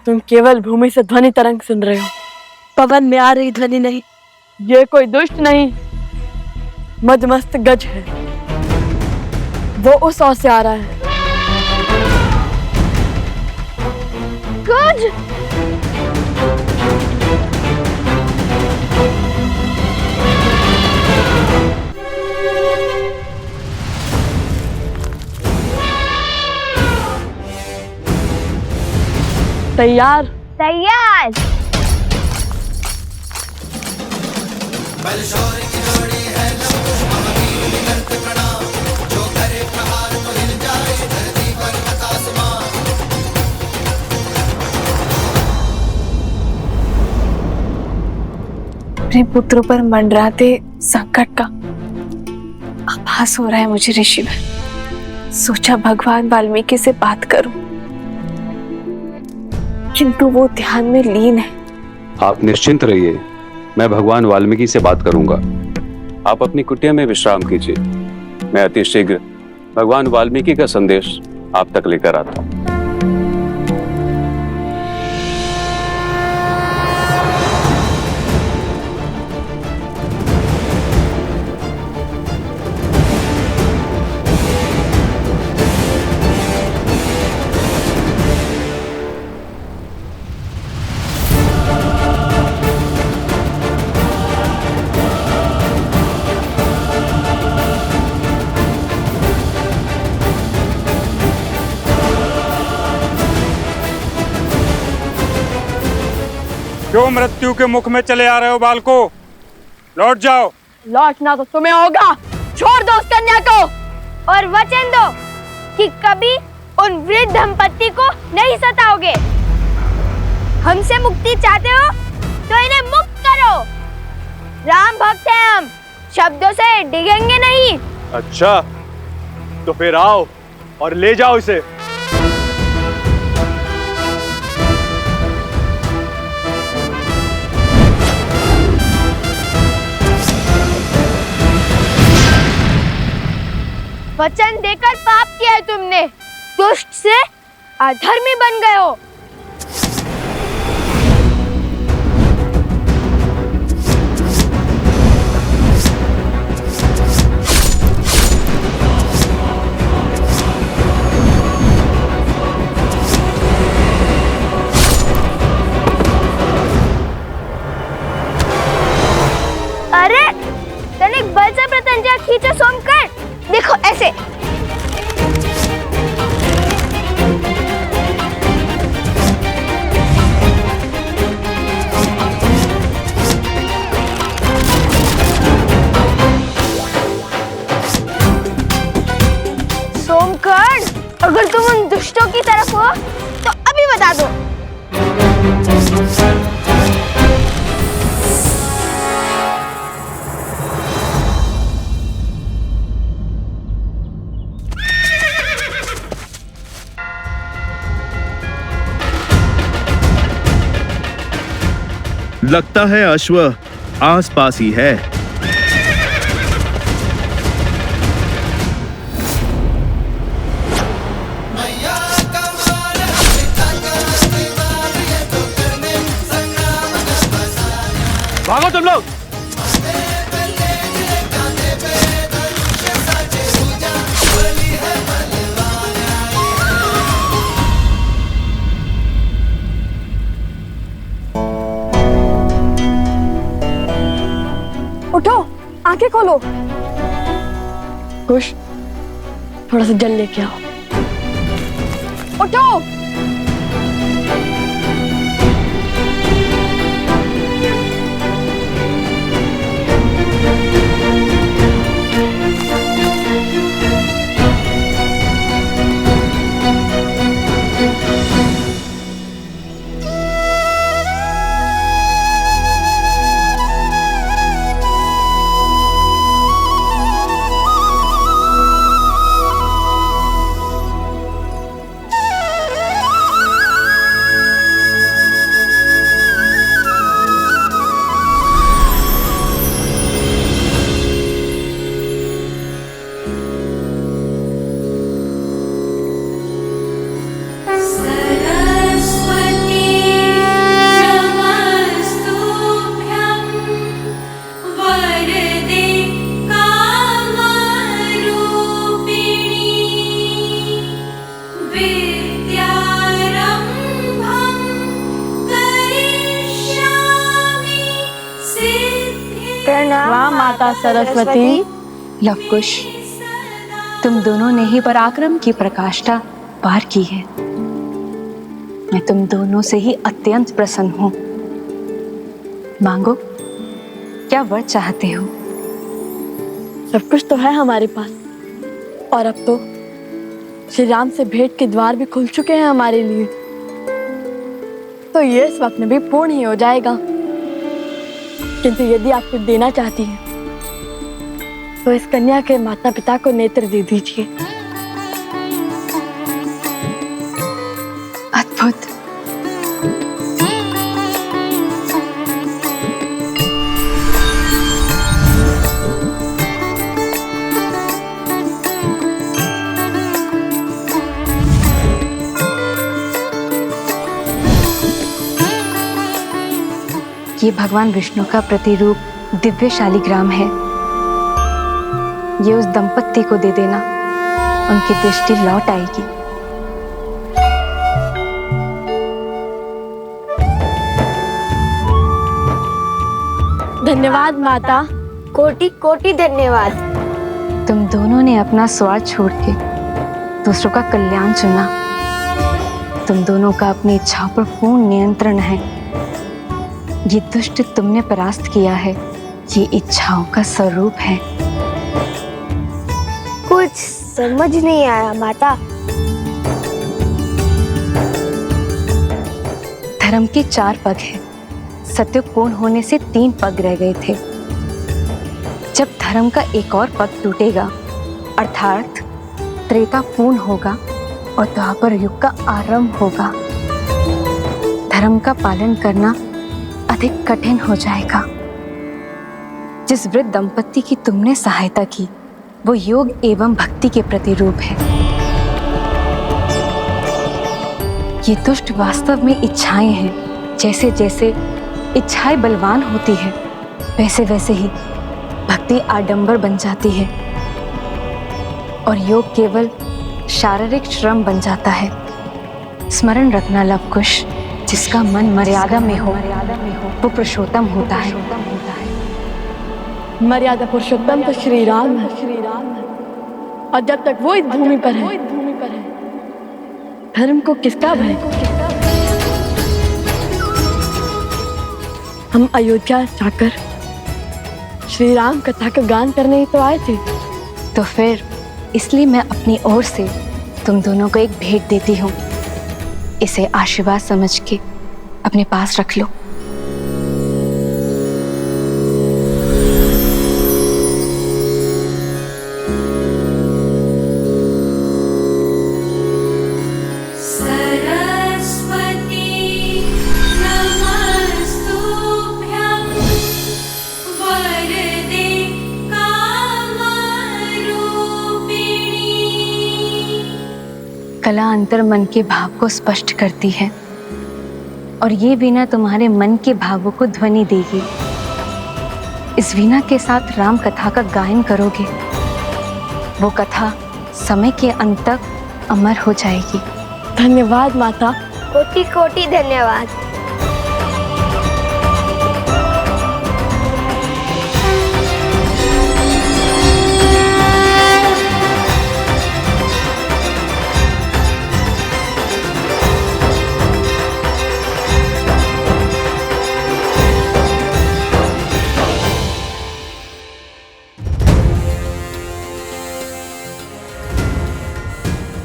तुम केवल भूमि से ध्वनि तरंग सुन रहे हो, पवन में आ रही ध्वनि नहीं। ये कोई दुष्ट नहीं, मदमस्त गज है। वो उस ओर से आ रहा है। गज? तैयार? तैयार। बल शौर्य की जोड़ी है लंकुश महावीर निकट प्रणाम, जो करे प्रहार तो अपने पुत्रों पर मंडराते संकट का आभास हो रहा है मुझे ऋषिवर। सोचा भगवान वाल्मीकि से बात करूं, किंतु वो ध्यान में लीन है। आप निश्चिंत रहिए, मैं भगवान वाल्मीकि से बात करूंगा। आप अपनी कुटिया में विश्राम कीजिए, मैं अति शीघ्र भगवान वाल्मीकि का संदेश आप तक लेकर आता हूं। क्यों मृत्यु के मुख में चले आ रहे हो बालको? लौट जाओ। लौटना तो तुम्हें होगा। छोड़ दो उस कन्या को और वचन दो कि कभी उन वृद्ध दंपत्ति को नहीं सताओगे। हमसे मुक्ति चाहते हो तो इन्हें मुक्त करो। राम भक्त हैं हम, शब्दों से डिगेंगे नहीं। अच्छा, तो फिर आओ और ले जाओ इसे। वचन देकर पाप किया है तुमने, दुष्ट से अधर्मी बन गए हो। अरे तनिक बल से प्रत्यंचा खींचो सोमकर। देखो ऐसे। सोमकर्ण, अगर तुम उन दुष्टों की तरफ हो तो अभी बता दो। लगता है अश्व आस पास ही है। भागो तुम लोग। उठो, आंखें खोलो। कुश, थोड़ा सा जल लेके आओ। उठो। प्रणाम माता सरस्वती। लवकुश, तुम दोनों ने ही पराक्रम की प्रकाष्ठा पार की है। मैं तुम दोनों से ही अत्यंत प्रसन्न हूँ। मांगो, क्या वर चाहते हो? सब कुछ तो है हमारे पास, और अब तो श्री राम से भेंट के द्वार भी खुल चुके हैं हमारे लिए, तो ये स्वप्न भी पूर्ण ही हो जाएगा। किंतु यदि आप कुछ देना चाहती हैं तो इस कन्या के माता पिता को नेत्र दे दीजिए। अद्भुत। ये भगवान विष्णु का प्रतिरूप दिव्य शालिग्राम है। ये उस दंपत्ति को दे देना, उनकी दृष्टि लौट आएगी। धन्यवाद माता, कोटि कोटि धन्यवाद। तुम दोनों ने अपना स्वार्थ छोड़ के दूसरों का कल्याण चुना। तुम दोनों का अपनी इच्छाओं पर पूर्ण नियंत्रण है। ये दुष्ट तुमने परास्त किया है, ये इच्छाओं का स्वरूप है। कुछ समझ नहीं आया माता। धर्म के 4 पग हैं। सत्य पूर्ण होने से 3 पग रह गए थे। जब धर्म का एक और पग टूटेगा, अर्थात त्रेता पूर्ण होगा और द्वापर युग का आरंभ होगा, धर्म का पालन करना अधिक कठिन हो जाएगा। जिस वृद्ध दंपत्ति की तुमने सहायता की, वो योग एवं भक्ति के प्रतिरूप है। ये दुष्ट वास्तव में इच्छाएं हैं। जैसे जैसे इच्छाएं बलवान होती है, वैसे वैसे ही भक्ति आडंबर बन जाती है और योग केवल शारीरिक श्रम बन जाता है। स्मरण रखना लवकुश, जिसका मन मर्यादा में हो वो पुरुषोत्तम होता है। मर्यादा पुरुषोत्तम तो श्री राम है, और जब तक वो इस भूमि पर है, धर्म को किसका भय? हम अयोध्या जाकर श्री राम कथा का गान करने ही तो आए थे। तो फिर इसलिए मैं अपनी ओर से तुम दोनों को एक भेंट देती हूँ। इसे आशीर्वाद समझ के अपने पास रख लो। कला अंतर मन के भाव को स्पष्ट करती है और ये वीणा तुम्हारे मन के भावों को ध्वनि देगी। इस वीणा के साथ राम कथा का गायन करोगे, वो कथा समय के अंत तक अमर हो जाएगी। धन्यवाद माता, कोटि कोटि धन्यवाद।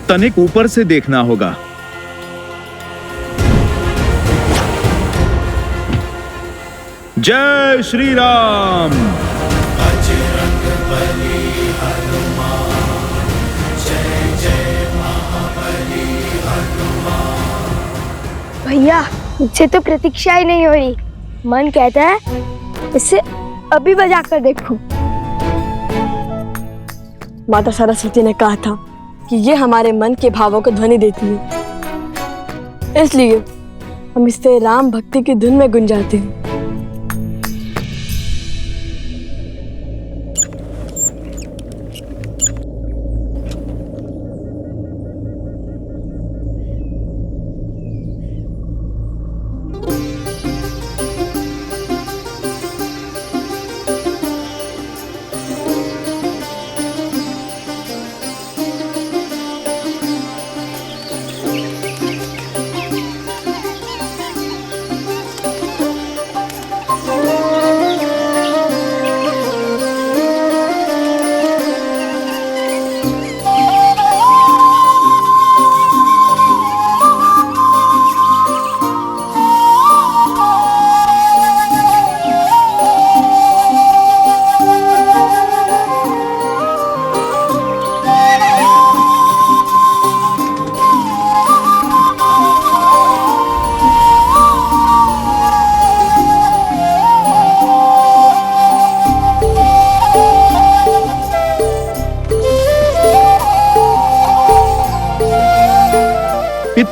तनिक ऊपर से देखना होगा। जय श्री राम। बजरंग बली हनुमान, जय जय महाबली हनुमान। भैया, मुझसे तो प्रतीक्षा ही नहीं हो रही। मन कहता है इसे अभी बजा कर देखूं। माता सरस्वती ने कहा था कि ये हमारे मन के भावों को ध्वनि देती है, इसलिए हम इससे राम भक्ति की धुन में गुंजाते हैं।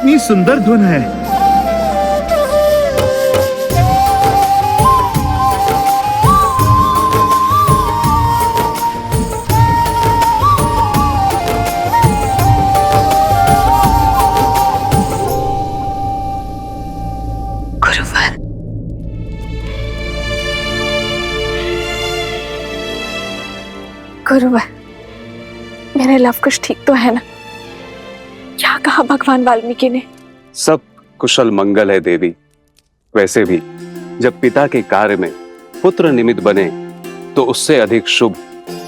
कितनी सुंदर धुन है। गुरुवर, गुरुवर, मेरे लव कुश ठीक तो है ना? क्या कहा भगवान वाल्मीकि ने? सब कुशल मंगल है देवी। वैसे भी जब पिता के कार्य में पुत्र निमित्त बने तो उससे अधिक शुभ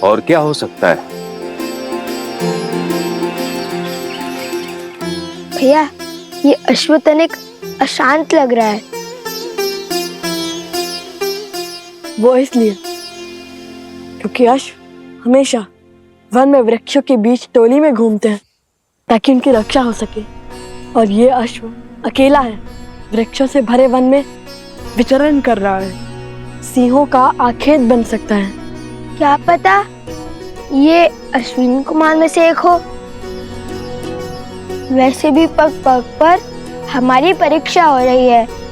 और क्या हो सकता है। भैया, ये अश्व तनिक अशांत लग रहा है। वो इसलिए क्योंकि अश्व हमेशा वन में वृक्षों के बीच टोली में घूमते हैं ताकि उनकी रक्षा हो सके, और ये अश्व अकेला है, वृक्षों से भरे वन में विचरण कर रहा है। सिंहों का आखेट बन सकता है। क्या पता ये अश्विन कुमार में से एक हो। वैसे भी पग पग पर हमारी परीक्षा हो रही है।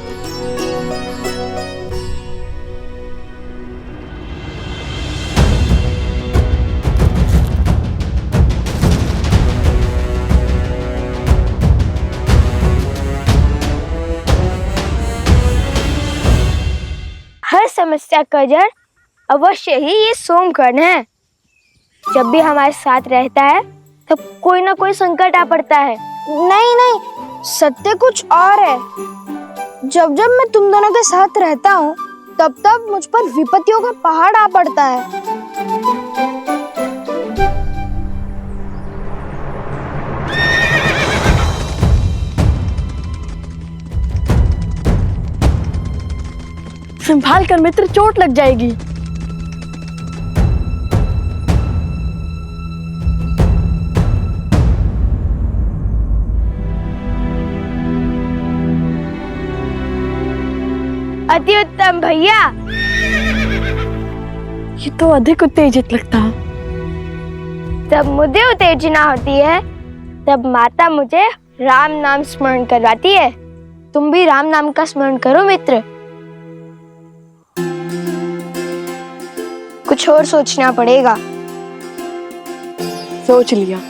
हर समस्या का जड़ अवश्य ही ये सोमकर्ण है। जब भी हमारे साथ रहता है तब कोई ना कोई संकट आ पड़ता है। नहीं नहीं, सत्य कुछ और है। जब जब मैं तुम दोनों के साथ रहता हूँ तब तब मुझ पर विपत्तियों का पहाड़ आ पड़ता है। संभाल कर मित्र, चोट लग जाएगी। अति उत्तम भैया। ये तो अधिक उत्तेजित लगता है। जब मुझे उत्तेजना होती है तब माता मुझे राम नाम स्मरण करवाती है। तुम भी राम नाम का स्मरण करो मित्र। कुछ और सोचना पड़ेगा। सोच लिया।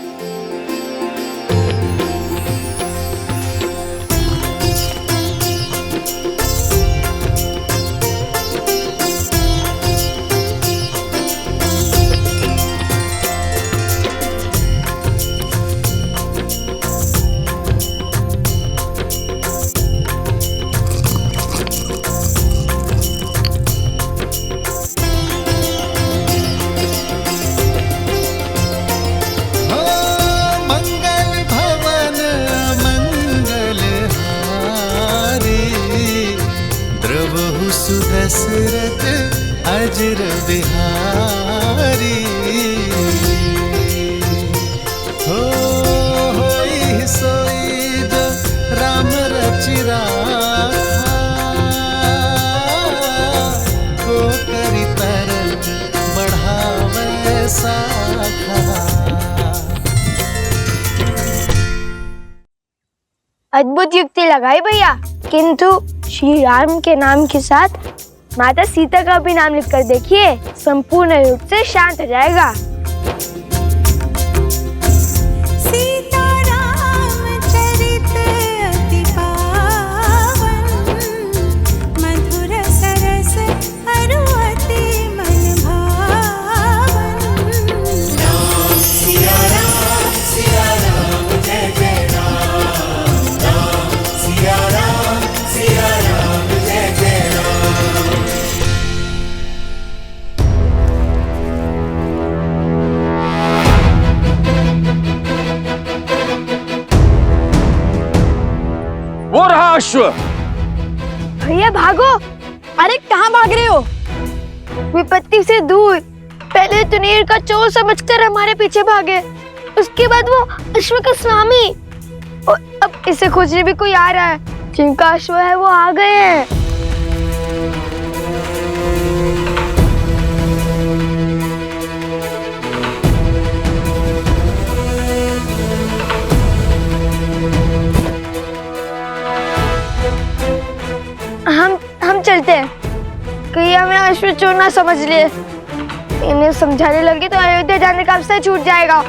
दशरथ अजर बिहारी होई सोई जो राम रचि राखा को करी तरन बढ़ावे साखा। अद्भुत युक्ति लगाई भैया, किंतु श्री राम के नाम के साथ माता सीता का भी नाम लिखकर देखिए, संपूर्ण रूप से शांत हो जाएगा। वो रहा अश्व। भैया भागो। अरे कहाँ भाग रहे हो? विपत्ति से दूर। पहले तुनीर का चोर समझकर हमारे पीछे भागे, उसके बाद वो अश्व का स्वामी, और अब इसे खोजने भी कोई आ रहा है। जिनका अश्व है वो आ गए हैं। अश्व चूर्ण समझ लिए। इन्हें समझाने लगी तो अयोध्या जाने का अवसर छूट जाएगा।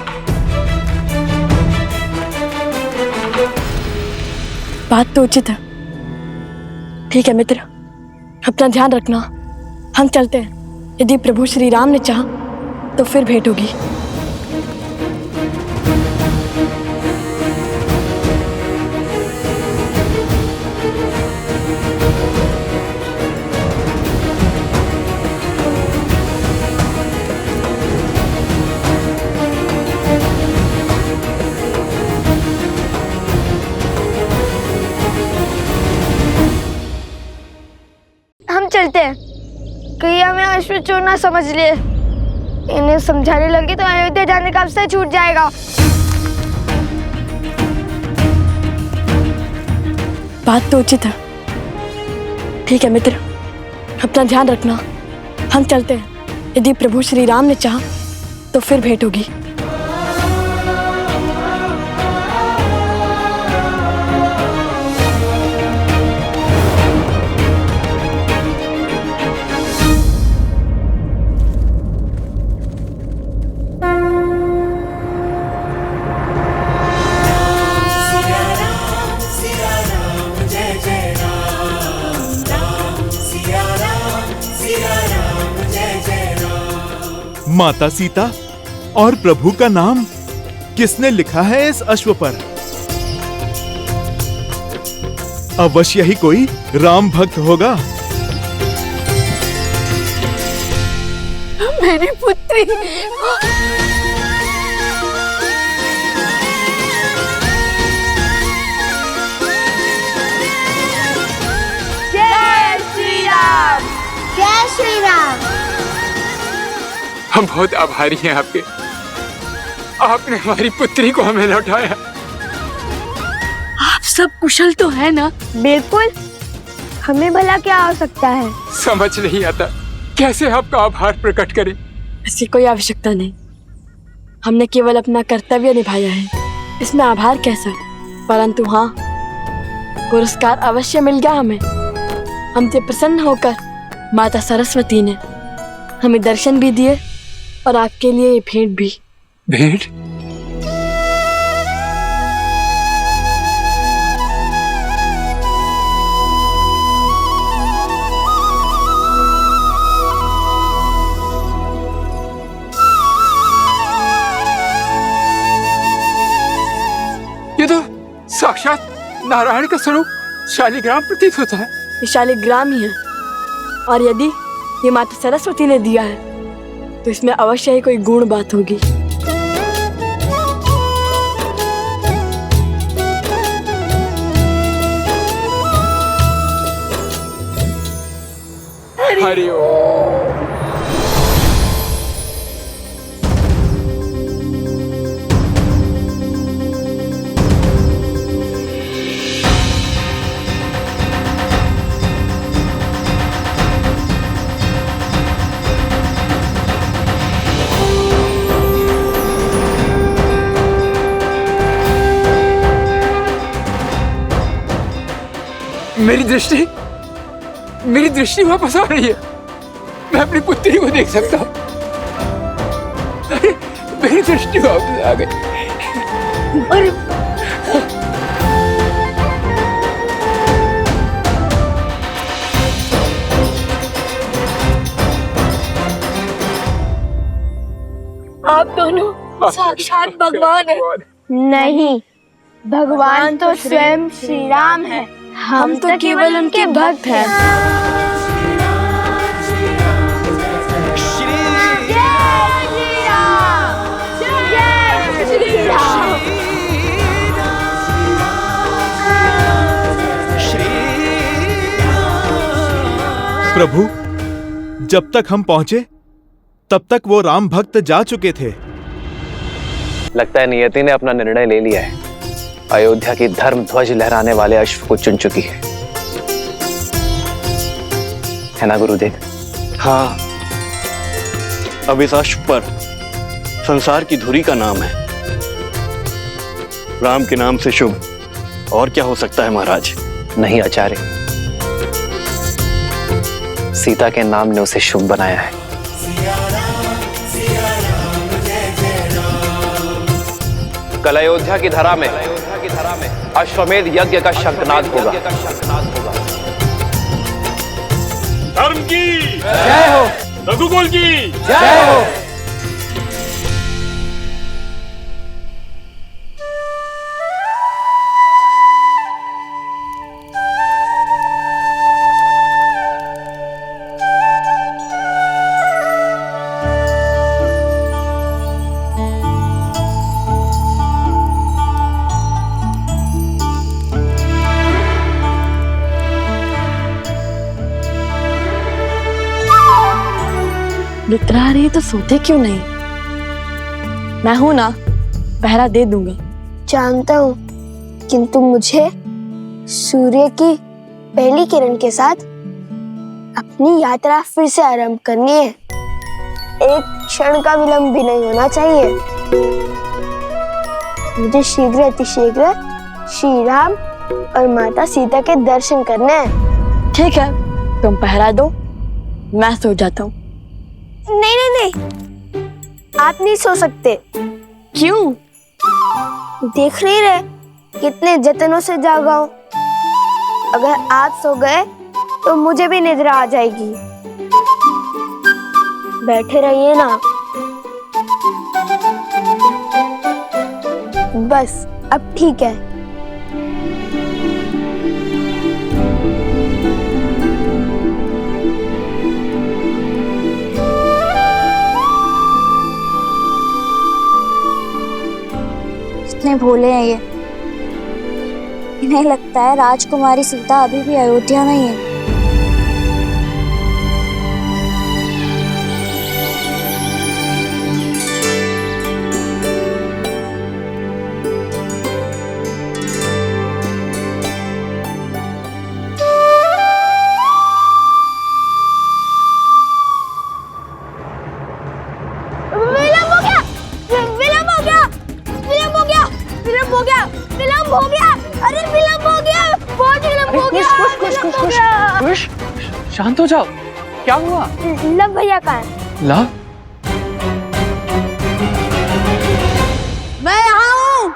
बात तो उचित है। ठीक है मित्र, अपना ध्यान रखना। हम चलते हैं। यदि प्रभु श्री राम ने चाहा तो फिर भेंट होगी। हम चलते हैं। कहीं हमें अश्व चूर्ण समझ लिए। इन्हें समझाने लगी तो अयोध्या जाने का अवसर छूट जाएगा। बात तो उचित है। ठीक है मित्र, अपना ध्यान रखना। हम चलते हैं। यदि प्रभु श्री राम ने चाहा तो फिर भेंट होगी। माता सीता और प्रभु का नाम किसने लिखा है इस अश्व पर? अवश्य ही कोई राम भक्त होगा। मेरी पुत्री। जय श्री राम। जय श्री राम। हम बहुत आभारी हैं आपके। आपने हमारी पुत्री को हमें लौटाया। आप सब कुशल तो है ना? बिल्कुल। हमें भला क्या हो सकता है? समझ नहीं आता कैसे आपका आभार प्रकट करें। ऐसी कोई आवश्यकता नहीं। हमने केवल अपना कर्तव्य निभाया है। इसमें आभार कैसा? परंतु हाँ, पुरस्कार अवश्य मिल गया हमें। हमसे प्रसन्न होकर माता सरस्वती ने हमें दर्शन भी दिए और आपके लिए ये भेंट भी। भेंट? ये तो साक्षात नारायण का स्वरूप शालिग्राम प्रतीत होता है। ये शालिग्राम ही है, और यदि ये माता सरस्वती ने दिया है तो इसमें अवश्य ही कोई गुण बात होगी। हरि ओम। मेरी दृष्टि वापस आ रही है। मैं अपनी पुत्री को देख सकता हूँ। मेरी दृष्टि वापस आ गई। आप दोनों साक्षात भगवान हैं। नहीं, भगवान तो स्वयं श्री राम है। हम तो केवल उनके भक्त हैं। प्रभु, जब तक हम पहुंचे तब तक वो राम भक्त जा चुके थे। लगता है नियति ने अपना निर्णय ले लिया है। अयोध्या की धर्म ध्वज लहराने वाले अश्व को चुन चुकी है ना गुरुदेव? हाँ, अब इस अश्व पर संसार की धुरी का नाम है। राम के नाम से शुभ और क्या हो सकता है महाराज? नहीं आचार्य, सीता के नाम ने उसे शुभ बनाया है। कल अयोध्या की धरा में अश्वमेध यज्ञ का शंखनाद होगा। धर्म की जय हो, रघुकुल की जय हो। निकला रही तो सोते क्यों नहीं? मैं हूं ना, पहरा दे दूंगा। जानता हूँ, किंतु मुझे सूर्य की पहली किरण के साथ अपनी यात्रा फिर से आरंभ करनी है। एक क्षण का विलंब भी नहीं होना चाहिए। मुझे शीघ्र अतिशीघ्र श्री राम और माता सीता के दर्शन करने हैं। ठीक है, तुम पहरा दो, मैं सो जाता हूँ। नहीं नहीं नहीं, आप नहीं सो सकते। क्यों? देख नहीं रहे कितने जतनों से जागा हूं। अगर आप सो गए तो मुझे भी निद्रा आ जाएगी। बैठे रहिए ना। बस अब ठीक है। कितने भोले हैं ये। इन्हें लगता है राजकुमारी सीता अभी भी अयोध्या में ही है। शांत हो जाओ, क्या हुआ? लव भैया कहाँ है? लव? मैं यहाँ हूँ।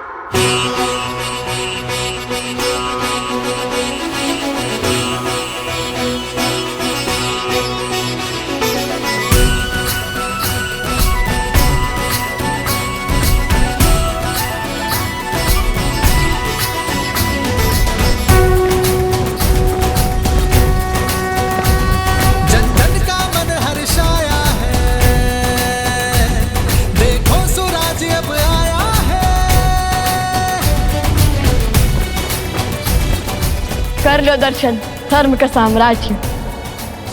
कर लो दर्शन धर्म का साम्राज्य,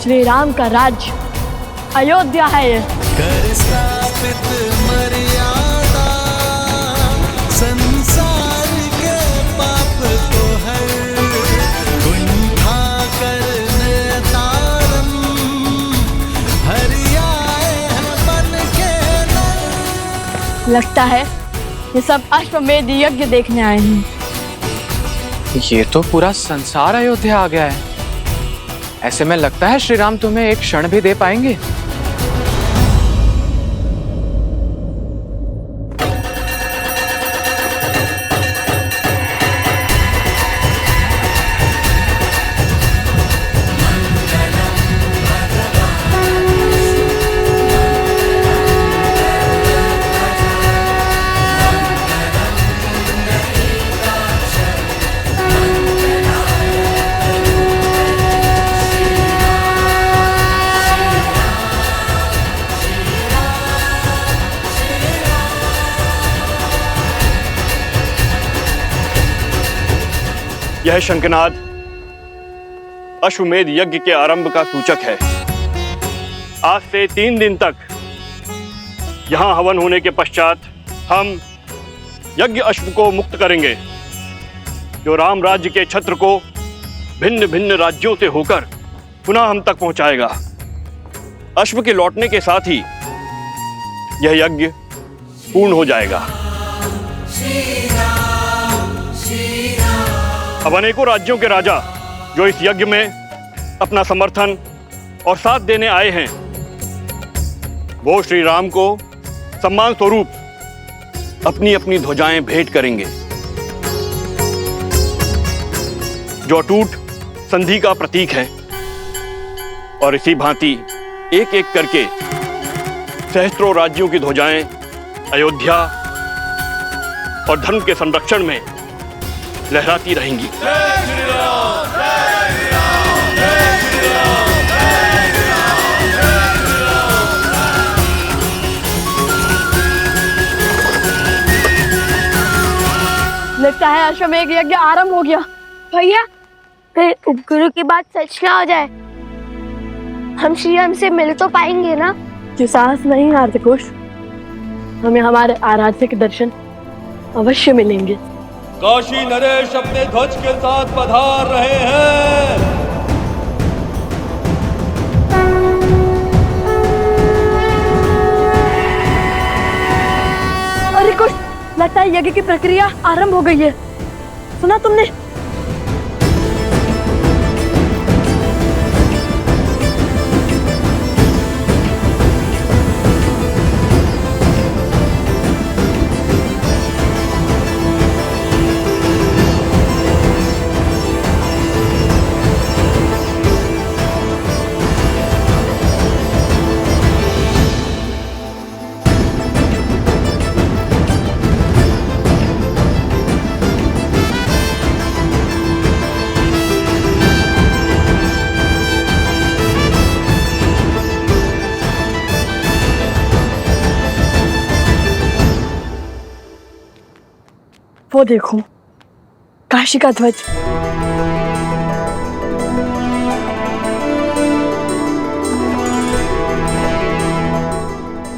श्री राम का राज्य अयोध्या है ये। कर स्थापित मर्यादा, संसार के पाप को हर कुंठा करने तारम, हरि आए हैं बन के नर। लगता है ये सब अश्वमेध यज्ञ देखने आए हैं। ये तो पूरा संसार अयोध्या आ गया है। ऐसे में लगता है श्री राम तुम्हें एक क्षण भी दे पाएंगे। यह शंखनाद अश्वमेध यज्ञ के आरंभ का सूचक है। आज से 3 दिन तक यहां हवन होने के पश्चात हम यज्ञ अश्व को मुक्त करेंगे, जो राम राज्य के छत्र को भिन्न भिन्न राज्यों से होकर पुनः हम तक पहुंचाएगा। अश्व के लौटने के साथ ही यह यज्ञ पूर्ण हो जाएगा। अब अनेकों राज्यों के राजा जो इस यज्ञ में अपना समर्थन और साथ देने आए हैं, वो श्री राम को सम्मान स्वरूप अपनी अपनी ध्वजाएं भेंट करेंगे, जो अटूट संधि का प्रतीक है। और इसी भांति एक एक करके सहस्त्रों राज्यों की ध्वजाएं अयोध्या और धर्म के संरक्षण में लहराती रहेंगी। लगता है अश्वमेध यज्ञ आरंभ हो गया। भैया फिर उपगुरु की बात सच ना हो जाए, हम श्री राम से मिल तो पाएंगे ना? जो साहस नहीं हारते कुश, हमें हमारे आराध्य के दर्शन अवश्य मिलेंगे। काशी नरेश अपने ध्वज के साथ पधार रहे हैं। अरे कुश, लगता है यज्ञ की प्रक्रिया आरंभ हो गई है। सुना तुमने? वो देखो, काशी का ध्वज।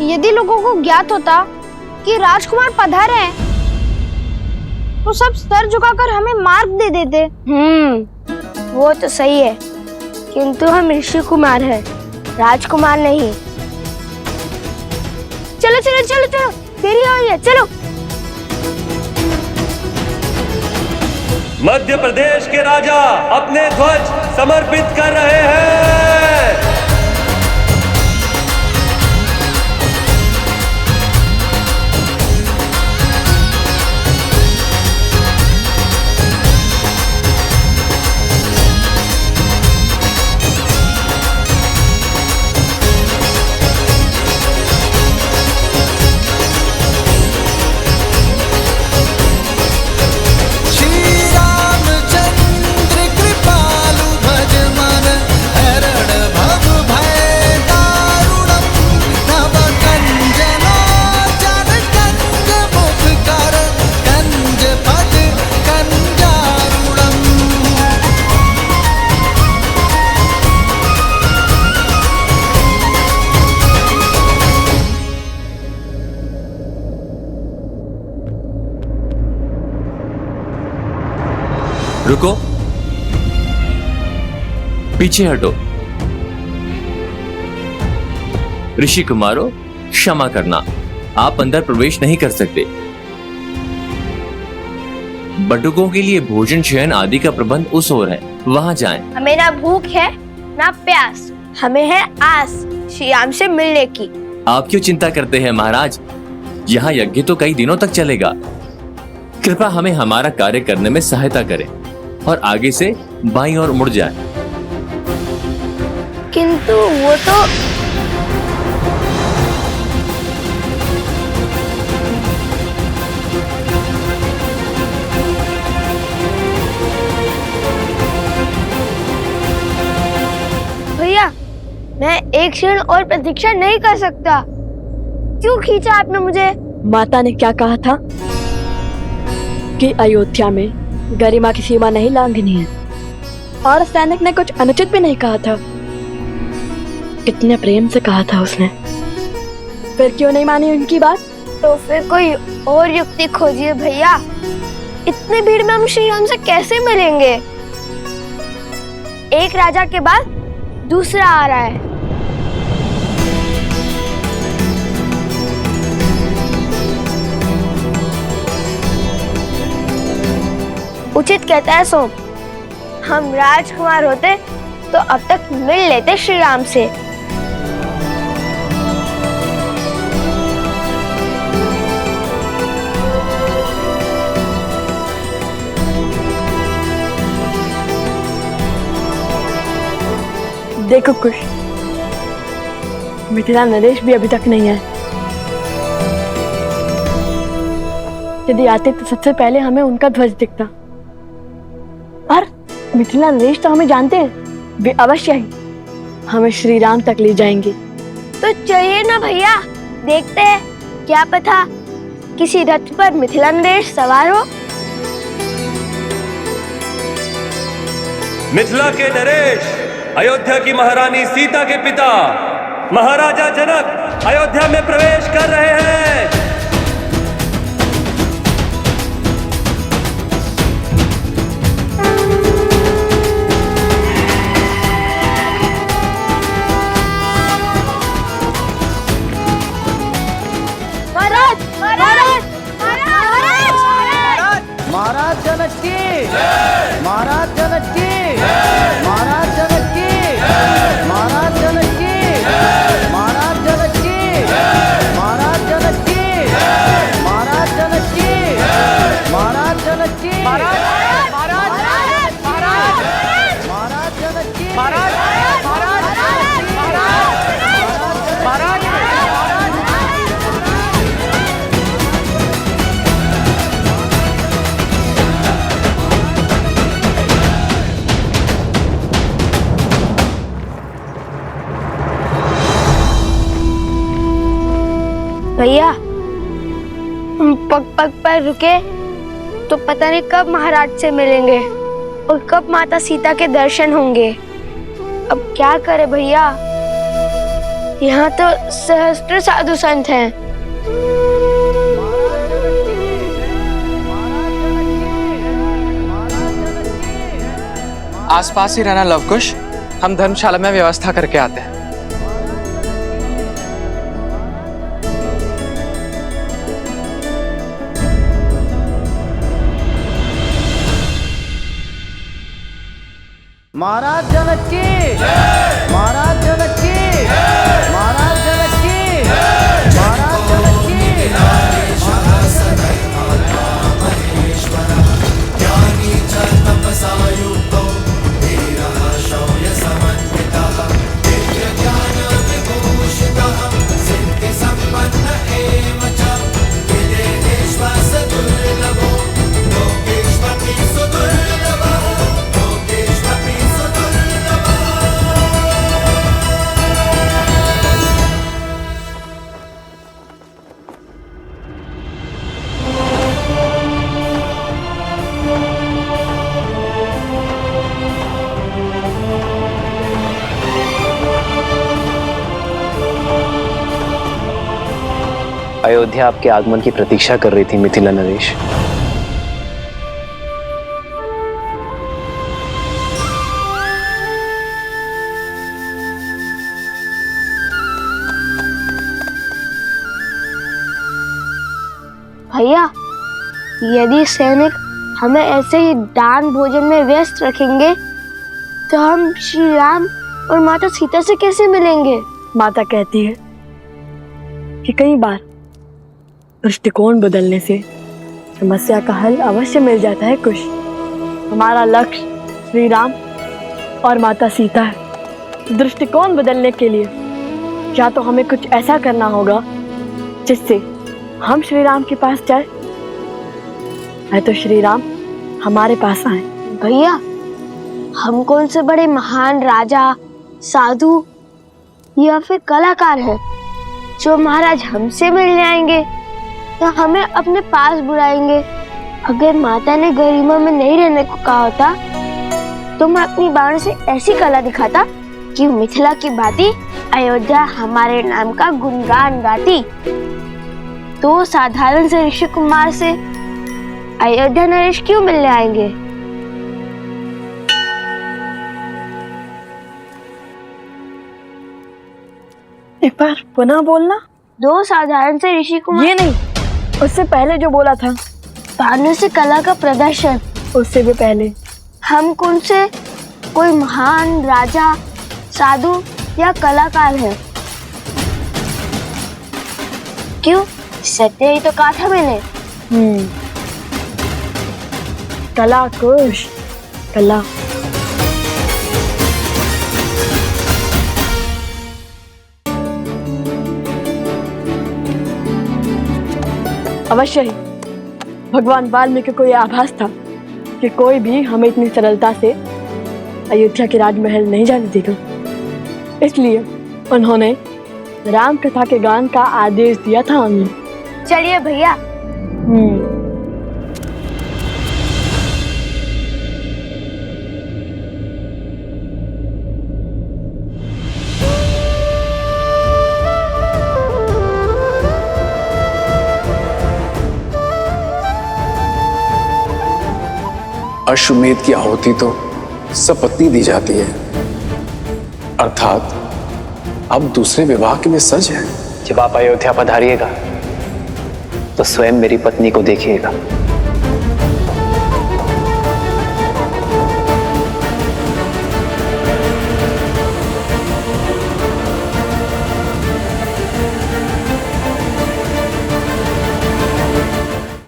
यदि लोगों को ज्ञात होता कि राजकुमार पधारे हैं, तो सब सर झुकाकर हमें मार्ग दे देते। वो तो सही है, किंतु हम ऋषि कुमार हैं, राजकुमार नहीं। चलो चलो चलो चलो, देरी हो रही है, चलो। मध्य प्रदेश के राजा अपने ध्वज समर्पित कर रहे हैं। रुको, पीछे हटो। ऋषि कुमारों, क्षमा करना, आप अंदर प्रवेश नहीं कर सकते। बटुकों के लिए भोजन शयन आदि का प्रबंध उस ओर है, वहां जाएं। हमें ना भूख है ना प्यास, हमें है आस श्री राम से मिलने की। आप क्यों चिंता करते हैं महाराज, यहाँ यज्ञ तो कई दिनों तक चलेगा। कृपया हमें हमारा कार्य करने में सहायता करें और आगे से बाईं ओर मुड़ जाए। किंतु वो तो भैया, मैं एक क्षण और प्रतीक्षा नहीं कर सकता। क्यों खींचा आपने मुझे? माता ने क्या कहा था कि अयोध्या में गरिमा की सीमा नहीं लांघनी है, और सैनिक ने कुछ अनुचित भी नहीं कहा था। कितने प्रेम से कहा था उसने, फिर क्यों नहीं मानी उनकी बात? तो फिर कोई और युक्ति खोजिए भैया। इतनी भीड़ में हम श्री राम से कैसे मिलेंगे? एक राजा के बाद दूसरा आ रहा है। उचित कहता है सोम, हम राजकुमार होते तो अब तक मिल लेते श्री राम से। देखो कुश, मिथिला नरेश भी अभी तक नहीं आए। यदि आते तो सबसे पहले हमें उनका ध्वज दिखता। और मिथिला नरेश तो हमें जानते हैं, वे अवश्य ही हमें श्री राम तक ले जाएंगे। तो चलिए ना भैया, देखते हैं, क्या पता किसी रथ पर मिथिला नरेश सवार हो। मिथिला के नरेश अयोध्या की महारानी सीता के पिता महाराजा जनक अयोध्या में प्रवेश कर रहे हैं। महाराज महाराज महाराज महाराज जनक की, महाराज जनक की, महाराज जनक की, महाराज जनक की, महाराज जनक की, महाराज जनक की, महाराज जनक की, महाराज जनक की, महाराज महाराज महाराज महाराज जनक की, महाराज महाराज महाराज भैया, हम पग पग पर रुके तो पता नहीं कब महाराज से मिलेंगे और कब माता सीता के दर्शन होंगे। अब क्या करे भैया, यहाँ तो सहस्त्र साधु संत हैं। आसपास ही रहना लवकुश, हम धर्मशाला में व्यवस्था करके आते हैं। महाराज जनक की, महाराज जनक की, महाराज जनक की, महाराज जनक की। अयोध्या आपके आगमन की प्रतीक्षा कर रही थी मिथिला नरेश। भैया, यदि सैनिक हमें ऐसे ही दान भोजन में व्यस्त रखेंगे तो हम श्री राम और माता सीता से कैसे मिलेंगे? माता कहती है कि कई बार दृष्टिकोण बदलने से समस्या का हल अवश्य मिल जाता है कुश। हमारा लक्ष्य श्री राम और माता सीता है। दृष्टिकोण बदलने के लिए या तो हमें कुछ ऐसा करना होगा जिससे हम श्री राम के पास जाए, है तो श्री राम हमारे पास आए। भैया, हम कौन से बड़े महान राजा, साधु या फिर कलाकार हैं जो महाराज हमसे मिलने आएंगे या हमें अपने पास बुलाएंगे? अगर माता ने गरिमा में नहीं रहने को कहा होता तो मैं अपनी बाण से ऐसी कला दिखाता कि मिथिला की भांति अयोध्या हमारे नाम का गुणगान गाती। तो साधारण से ऋषि कुमार से अयोध्या नरेश क्यों मिलने आएंगे? एक बार पुनः बोलना। दो साधारण से ऋषि कुमार? ये नहीं, उससे पहले जो बोला था। भानु से कला का प्रदर्शन? उससे भी पहले। हम कौन से कोई महान राजा, साधु या कलाकार है। क्यों? सत्य ही तो कहा था मैंने। कला कुश, कला। अवश्य ही भगवान वाल्मीकि को यह आभास था कि कोई भी हमें इतनी सरलता से अयोध्या के राजमहल नहीं जाने देगा। इसलिए उन्होंने राम कथा के गान का आदेश दिया था हमें। चलिए भैया। अश्वमेध की आहुति तो सपत्नी दी जाती है, अर्थात अब दूसरे विवाह के लिए सज है। जब आप अयोध्या पधारिएगा तो स्वयं मेरी पत्नी को देखिएगा।